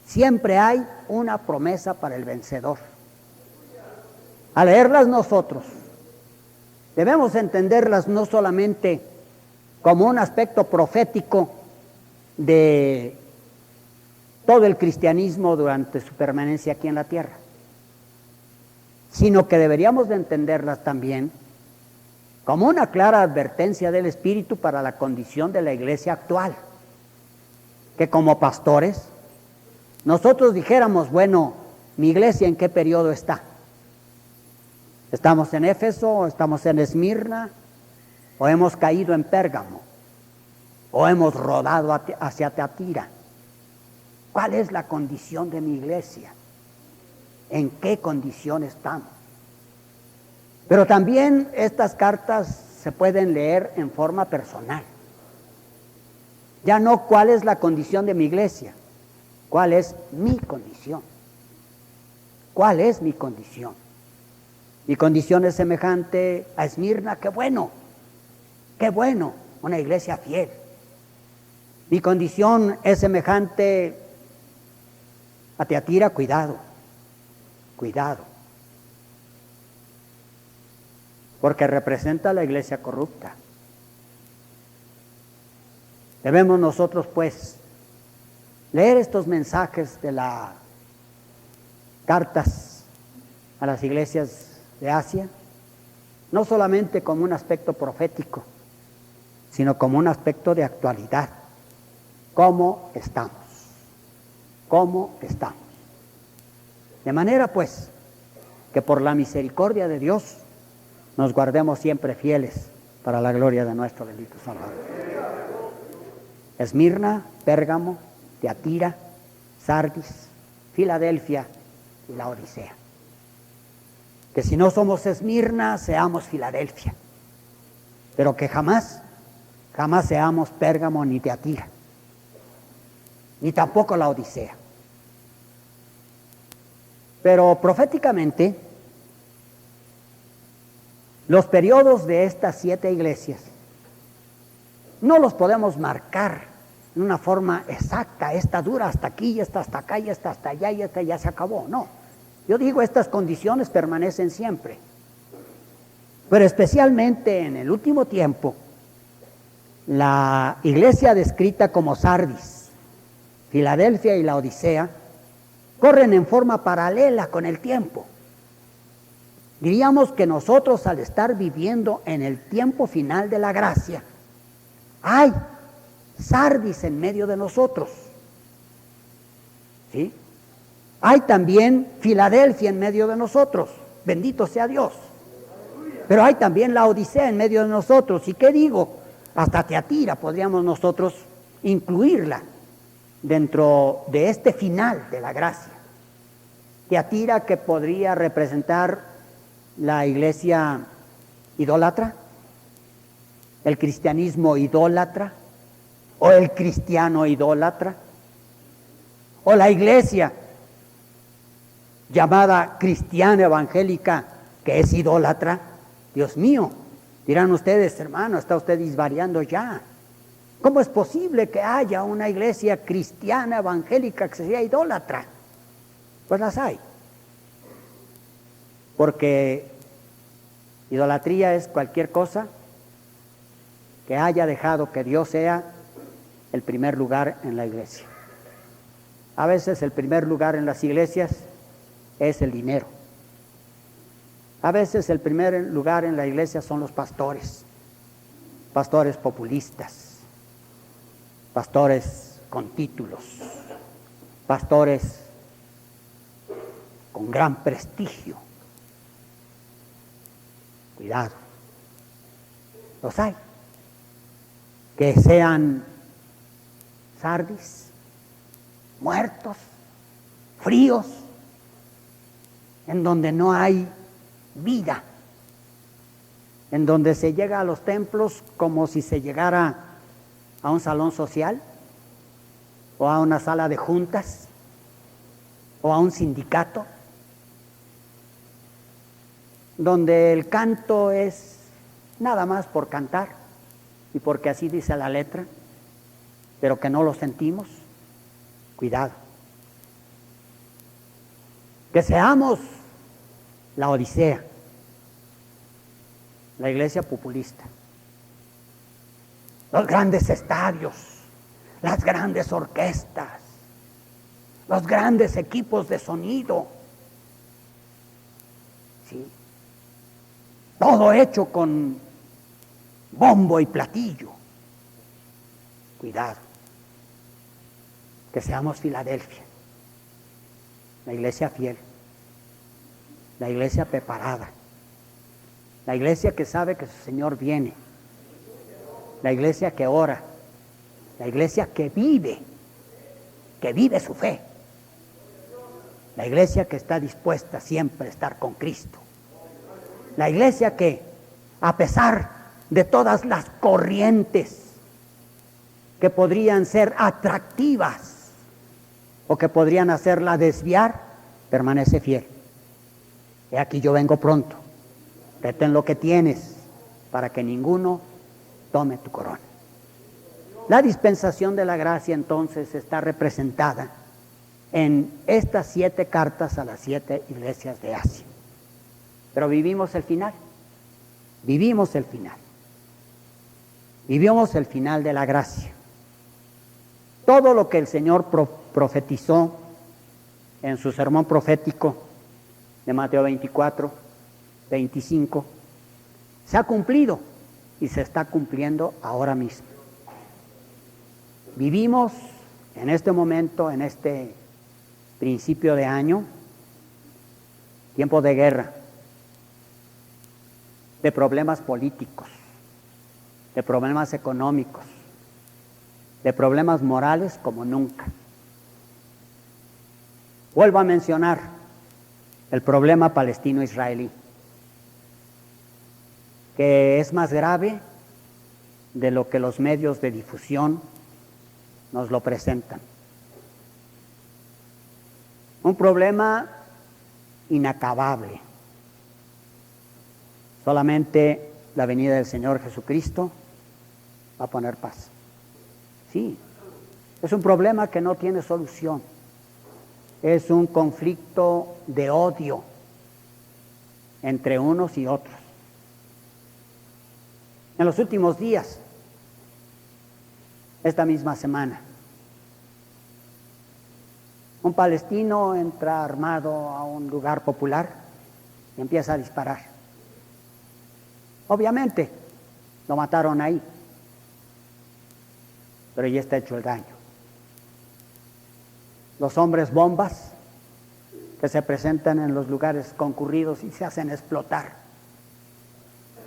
siempre hay una promesa para el vencedor. Al leerlas nosotros, debemos entenderlas no solamente como un aspecto profético de todo el cristianismo durante su permanencia aquí en la tierra, sino que deberíamos de entenderlas también como una clara advertencia del Espíritu para la condición de la iglesia actual. Que como pastores, nosotros dijéramos: bueno, ¿mi iglesia en qué periodo está? ¿Estamos en Éfeso, o estamos en Esmirna, o hemos caído en Pérgamo, o hemos rodado hacia Teatira? ¿Cuál es la condición de mi iglesia? ¿En qué condición estamos? Pero también estas cartas se pueden leer en forma personal. Ya no cuál es la condición de mi iglesia, cuál es mi condición. ¿Cuál es mi condición? Mi condición es semejante a Esmirna, qué bueno, una iglesia fiel. Mi condición es semejante a Teatira, cuidado, porque representa a la iglesia corrupta. Debemos nosotros, pues, leer estos mensajes de las cartas a las iglesias de Asia no solamente como un aspecto profético, sino como un aspecto de actualidad. ¿Cómo estamos? ¿Cómo estamos? De manera pues que por la misericordia de Dios nos guardemos siempre fieles para la gloria de nuestro bendito Salvador. Esmirna, Pérgamo, Tiatira, Sardis, Filadelfia y la Odisea. Que si no somos Esmirna, seamos Filadelfia, pero que jamás seamos Pérgamo ni Tiatira, ni tampoco la Odisea. Pero proféticamente, los periodos de estas 7 iglesias no los podemos marcar en una forma exacta. Esta dura hasta aquí, esta hasta acá, y esta hasta allá, y esta ya se acabó. No, yo digo, estas condiciones permanecen siempre. Pero especialmente en el último tiempo, la iglesia descrita como Sardis, Filadelfia y la Odisea corren en forma paralela con el tiempo. Diríamos que nosotros, al estar viviendo en el tiempo final de la gracia, hay Sardis en medio de nosotros, ¿sí? Hay también Filadelfia en medio de nosotros, bendito sea Dios. Pero hay también la Odisea en medio de nosotros. ¿Y qué digo? Hasta Tiatira podríamos nosotros incluirla dentro de este final de la gracia. Tiatira, que podría representar la iglesia idólatra, el cristianismo idólatra, o el cristiano idólatra, o la iglesia llamada cristiana evangélica, que es idólatra. Dios mío, dirán ustedes, hermano, está usted disvariando ya. ¿Cómo es posible que haya una iglesia cristiana evangélica que sea idólatra? Pues las hay. Porque idolatría es cualquier cosa que haya dejado que Dios sea el primer lugar en la iglesia. A veces el primer lugar en las iglesias es el dinero. A veces el primer lugar en la iglesia son los pastores, pastores populistas, pastores con títulos, pastores con gran prestigio. Cuidado, los hay. Que sean Sardis, muertos, fríos, en donde no hay vida, en donde se llega a los templos como si se llegara a un salón social, o a una sala de juntas, o a un sindicato, donde el canto es nada más por cantar y porque así dice la letra, pero que no lo sentimos. Cuidado. Que seamos la Odisea, la iglesia populista, los grandes estadios, las grandes orquestas, los grandes equipos de sonido, ¿sí? Todo hecho con bombo y platillo. Cuidado. Que seamos Filadelfia, la iglesia fiel, la iglesia preparada, la iglesia que sabe que su Señor viene, la iglesia que ora, la iglesia que vive su fe, la iglesia que está dispuesta siempre a estar con Cristo, la iglesia que, a pesar de todas las corrientes que podrían ser atractivas o que podrían hacerla desviar, permanece fiel. He aquí yo vengo pronto, retén lo que tienes para que ninguno tome tu corona. La dispensación de la gracia entonces está representada en estas 7 cartas a las 7 iglesias de Asia. Pero vivimos el final, vivimos el final de la gracia. Todo lo que el Señor profetizó en su sermón profético de Mateo 24, 25, Se ha cumplido y se está cumpliendo ahora mismo. Vivimos en este momento, en este principio de año, tiempo de guerra, de problemas políticos, de problemas económicos, de problemas morales como nunca. Vuelvo a mencionar el problema palestino-israelí, que es más grave de lo que los medios de difusión nos lo presentan. Un problema inacabable. Solamente la venida del Señor Jesucristo va a poner paz. Sí, es un problema que no tiene solución. Es un conflicto de odio entre unos y otros. En los últimos días, esta misma semana, un palestino entra armado a un lugar popular y empieza a disparar. Obviamente, lo mataron ahí, pero ya está hecho el daño. Los hombres bombas que se presentan en los lugares concurridos y se hacen explotar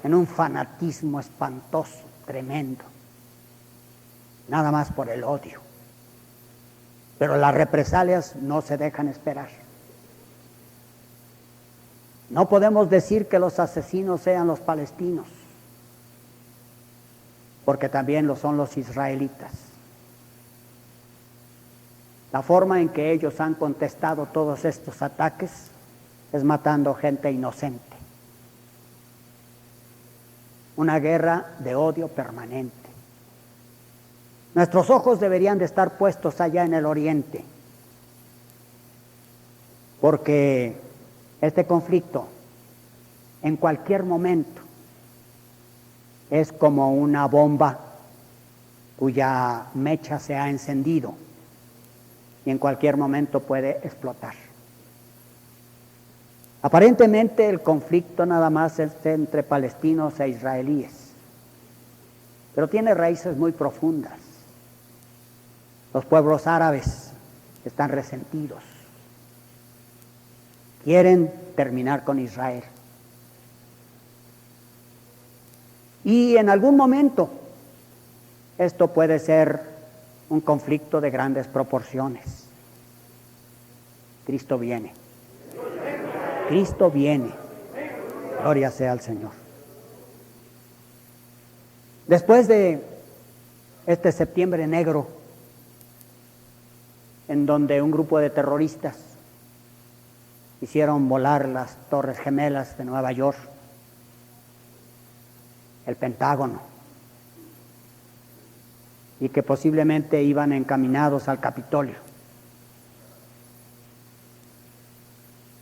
en un fanatismo espantoso, tremendo, nada más por el odio. Pero las represalias no se dejan esperar. No podemos decir que los asesinos sean los palestinos, porque también lo son los israelitas. La forma en que ellos han contestado todos estos ataques es matando gente inocente. Una guerra de odio permanente. Nuestros ojos deberían de estar puestos allá en el oriente, porque este conflicto en cualquier momento es como una bomba cuya mecha se ha encendido y en cualquier momento puede explotar. Aparentemente el conflicto nada más es entre palestinos e israelíes, pero tiene raíces muy profundas. Los pueblos árabes están resentidos, quieren terminar con Israel. Y en algún momento esto puede ser un conflicto de grandes proporciones. Cristo viene. Cristo viene. Gloria sea al Señor. Después de este septiembre negro, en donde un grupo de terroristas hicieron volar las Torres Gemelas de Nueva York, el Pentágono, y que posiblemente iban encaminados al Capitolio.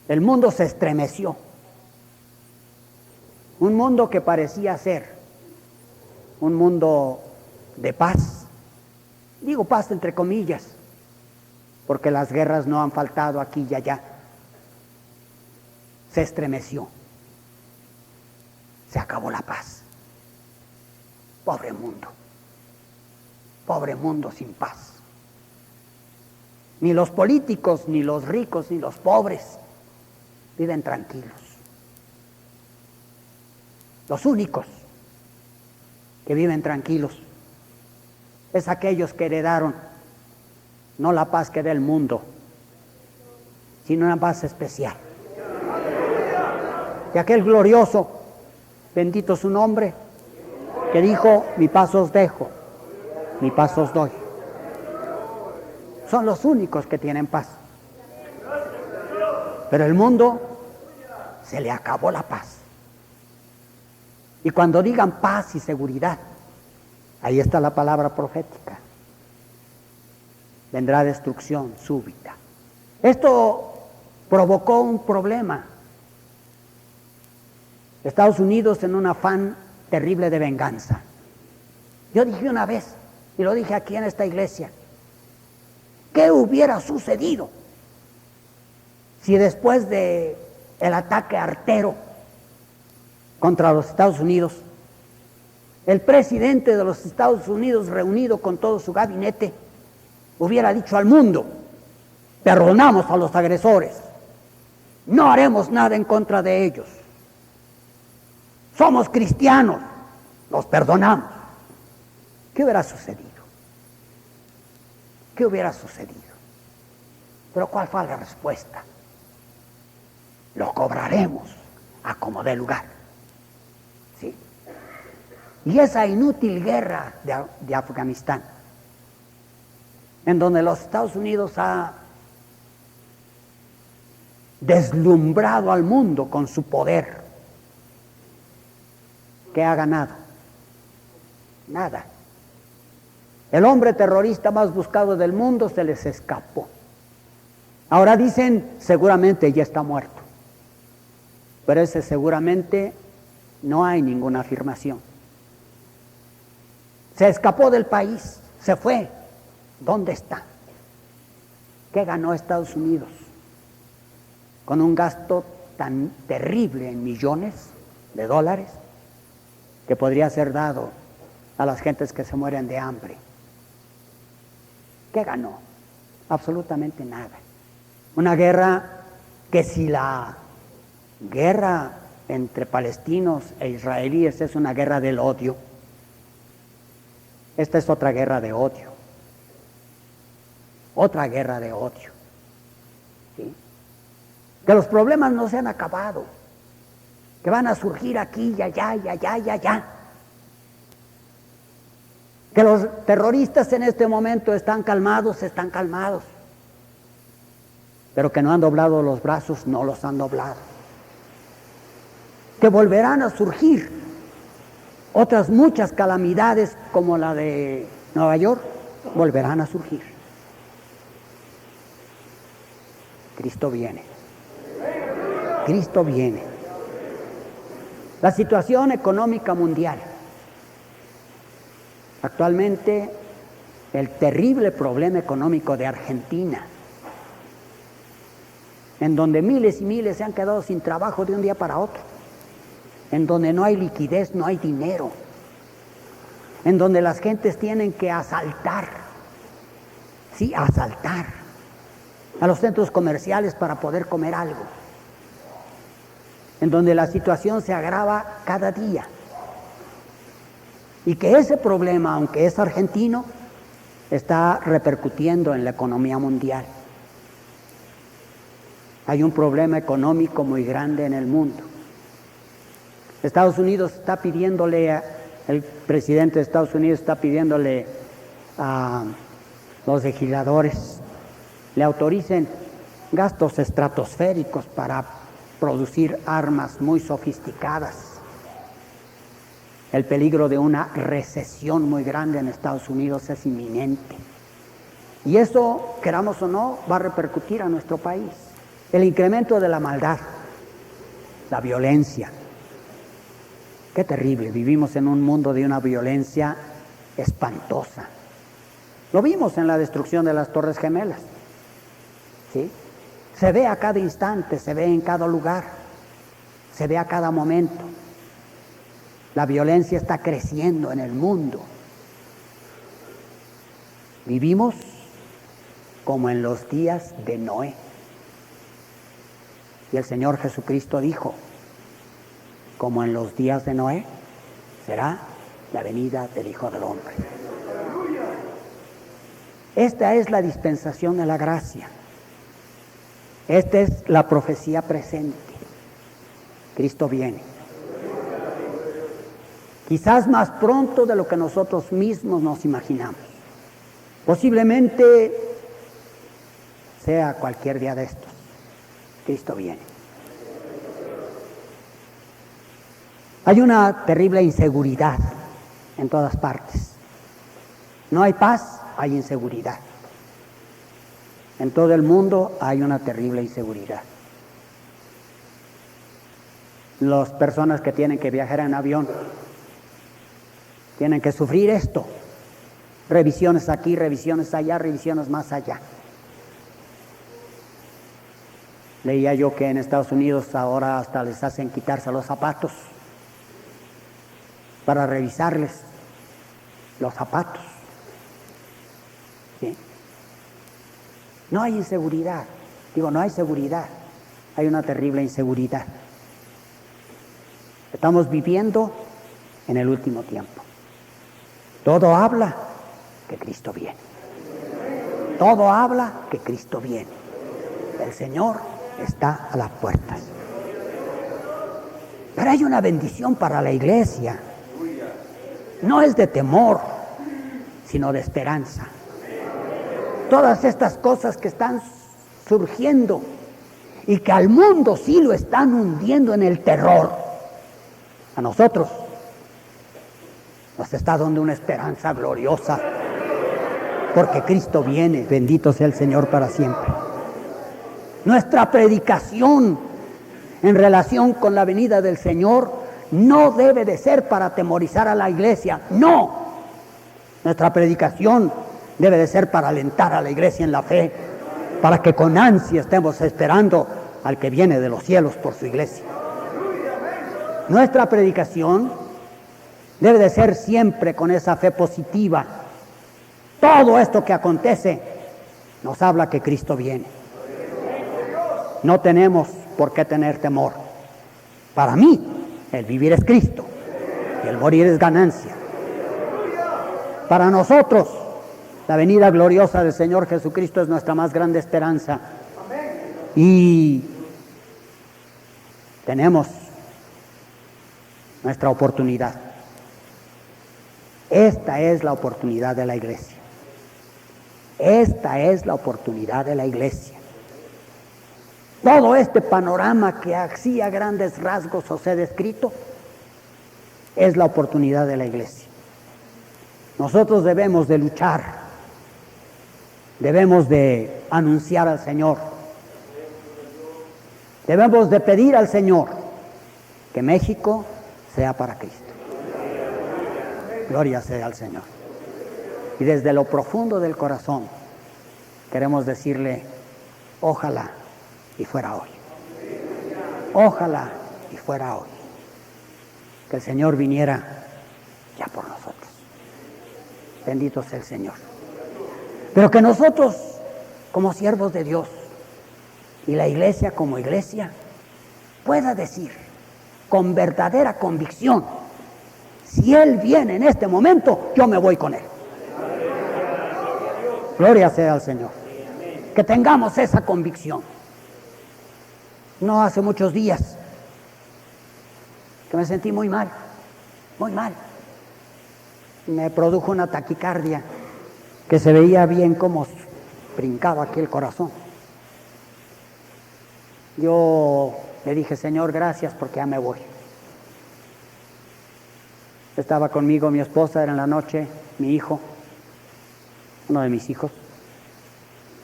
El mundo se estremeció. Un mundo que parecía ser un mundo de paz. Digo paz entre comillas, porque las guerras no han faltado aquí y allá. Se estremeció. Se acabó la paz. Pobre mundo sin paz. Ni los políticos, ni los ricos, ni los pobres viven tranquilos. Los únicos que viven tranquilos es aquellos que heredaron no la paz que da el mundo, sino una paz especial. De aquel glorioso, bendito su nombre, que dijo: mi paz os dejo, mi paz os doy. Son los únicos que tienen paz. Pero el mundo se le acabó la paz. Y cuando digan paz y seguridad, ahí está la palabra profética. Vendrá destrucción súbita. Esto provocó un problema. Estados Unidos en un afán terrible de venganza. Yo dije una vez, y lo dije aquí en esta iglesia, ¿qué hubiera sucedido si después de el ataque artero contra los Estados Unidos, el presidente de los Estados Unidos, reunido con todo su gabinete, hubiera dicho al mundo: perdonamos a los agresores, no haremos nada en contra de ellos, somos cristianos, los perdonamos. ¿Qué hubiera sucedido? ¿Qué hubiera sucedido? Pero ¿cuál fue la respuesta? Lo cobraremos a como dé lugar. ¿Sí? Y esa inútil guerra de Afganistán, en donde los Estados Unidos ha deslumbrado al mundo con su poder, ¿qué ha ganado? Nada. El hombre terrorista más buscado del mundo se les escapó. Ahora dicen, seguramente ya está muerto. Pero ese seguramente no hay ninguna afirmación. Se escapó del país, se fue. ¿Dónde está? ¿Qué ganó Estados Unidos? Con un gasto tan terrible en millones de dólares que podría ser dado a las gentes que se mueren de hambre. ¿Qué ganó? Absolutamente nada. Una guerra que, si la guerra entre palestinos e israelíes es una guerra del odio, esta es otra guerra de odio. Otra guerra de odio. ¿Sí? Que los problemas no se han acabado, que van a surgir aquí y allá y allá y allá. Que los terroristas en este momento están calmados, pero que no han doblado los brazos, no los han doblado. Que volverán a surgir otras muchas calamidades como la de Nueva York, volverán a surgir. Cristo viene. Cristo viene. La situación económica mundial. Actualmente, el terrible problema económico de Argentina, en donde miles y miles se han quedado sin trabajo de un día para otro, en donde no hay liquidez, no hay dinero, en donde las gentes tienen que asaltar, sí, asaltar a los centros comerciales para poder comer algo, en donde la situación se agrava cada día. Y que ese problema, aunque es argentino, está repercutiendo en la economía mundial. Hay un problema económico muy grande en el mundo. Estados Unidos está pidiéndole, el presidente de Estados Unidos está pidiéndole a los legisladores le autoricen gastos estratosféricos para producir armas muy sofisticadas. El peligro de una recesión muy grande en Estados Unidos es inminente. Y eso, queramos o no, va a repercutir a nuestro país. El incremento de la maldad, la violencia. Qué terrible, vivimos en un mundo de una violencia espantosa. Lo vimos en la destrucción de las Torres Gemelas. ¿Sí? Se ve a cada instante, se ve en cada lugar, se ve a cada momento. La violencia está creciendo en el mundo. Vivimos como en los días de Noé. Y el Señor Jesucristo dijo, como en los días de Noé, será la venida del Hijo del Hombre. Esta es la dispensación de la gracia. Esta es la profecía presente. Cristo viene. Quizás más pronto de lo que nosotros mismos nos imaginamos. Posiblemente sea cualquier día de estos. Cristo viene. Hay una terrible inseguridad en todas partes. No hay paz, hay inseguridad. En todo el mundo hay una terrible inseguridad. Las personas que tienen que viajar en avión tienen que sufrir esto. Revisiones aquí, revisiones allá, revisiones más allá. Leía yo que en Estados Unidos ahora hasta les hacen quitarse los zapatos para revisarles los zapatos. ¿Sí? No hay inseguridad. No hay seguridad. Hay una terrible inseguridad. Estamos viviendo en el último tiempo. Todo habla que Cristo viene. Todo habla que Cristo viene. El Señor está a las puertas. Pero hay una bendición para la iglesia. No es de temor, sino de esperanza. Todas estas cosas que están surgiendo y que al mundo sí lo están hundiendo en el terror, a nosotros nos está dando una esperanza gloriosa, porque Cristo viene, bendito sea el Señor para siempre. Nuestra predicación en relación con la venida del Señor no debe de ser para atemorizar a la iglesia, no. Nuestra predicación debe de ser para alentar a la iglesia en la fe, para que con ansia estemos esperando al que viene de los cielos por su iglesia. Nuestra predicación debe de ser siempre con esa fe positiva. Todo esto que acontece nos habla que Cristo viene. No tenemos por qué tener temor. Para mí, el vivir es Cristo y el morir es ganancia. Para nosotros, la venida gloriosa del Señor Jesucristo es nuestra más grande esperanza. Y tenemos nuestra oportunidad. Esta es la oportunidad de la iglesia. Esta es la oportunidad de la iglesia. Todo este panorama que así a grandes rasgos os he descrito es la oportunidad de la iglesia. Nosotros debemos de luchar, debemos de anunciar al Señor, debemos de pedir al Señor que México sea para Cristo. Gloria sea al Señor. Y desde lo profundo del corazón queremos decirle, ojalá y fuera hoy. Ojalá y fuera hoy. Que el Señor viniera ya por nosotros. Bendito sea el Señor. Pero que nosotros, como siervos de Dios, y la iglesia como iglesia, pueda decir con verdadera convicción, si Él viene en este momento, yo me voy con Él. Gloria sea al Señor. Que tengamos esa convicción. No hace muchos días que me sentí muy mal, muy mal. Me produjo una taquicardia que se veía bien cómo brincaba aquí el corazón. Yo le dije, Señor, gracias porque ya me voy. Estaba conmigo mi esposa, era en la noche, mi hijo, uno de mis hijos,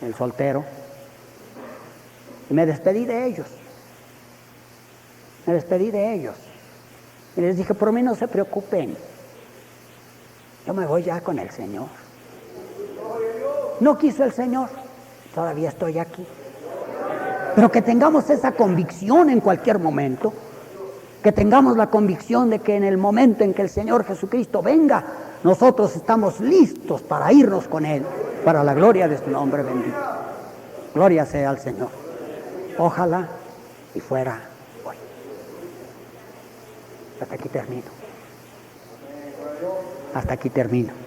el soltero, y me despedí de ellos. Me despedí de ellos. Y les dije, por mí no se preocupen. Yo me voy ya con el Señor. No quiso el Señor. Todavía estoy aquí. Pero que tengamos esa convicción en cualquier momento. Que tengamos la convicción de que en el momento en que el Señor Jesucristo venga, nosotros estamos listos para irnos con Él, para la gloria de su nombre bendito. Gloria sea al Señor. Ojalá y fuera hoy. Hasta aquí termino. Hasta aquí termino.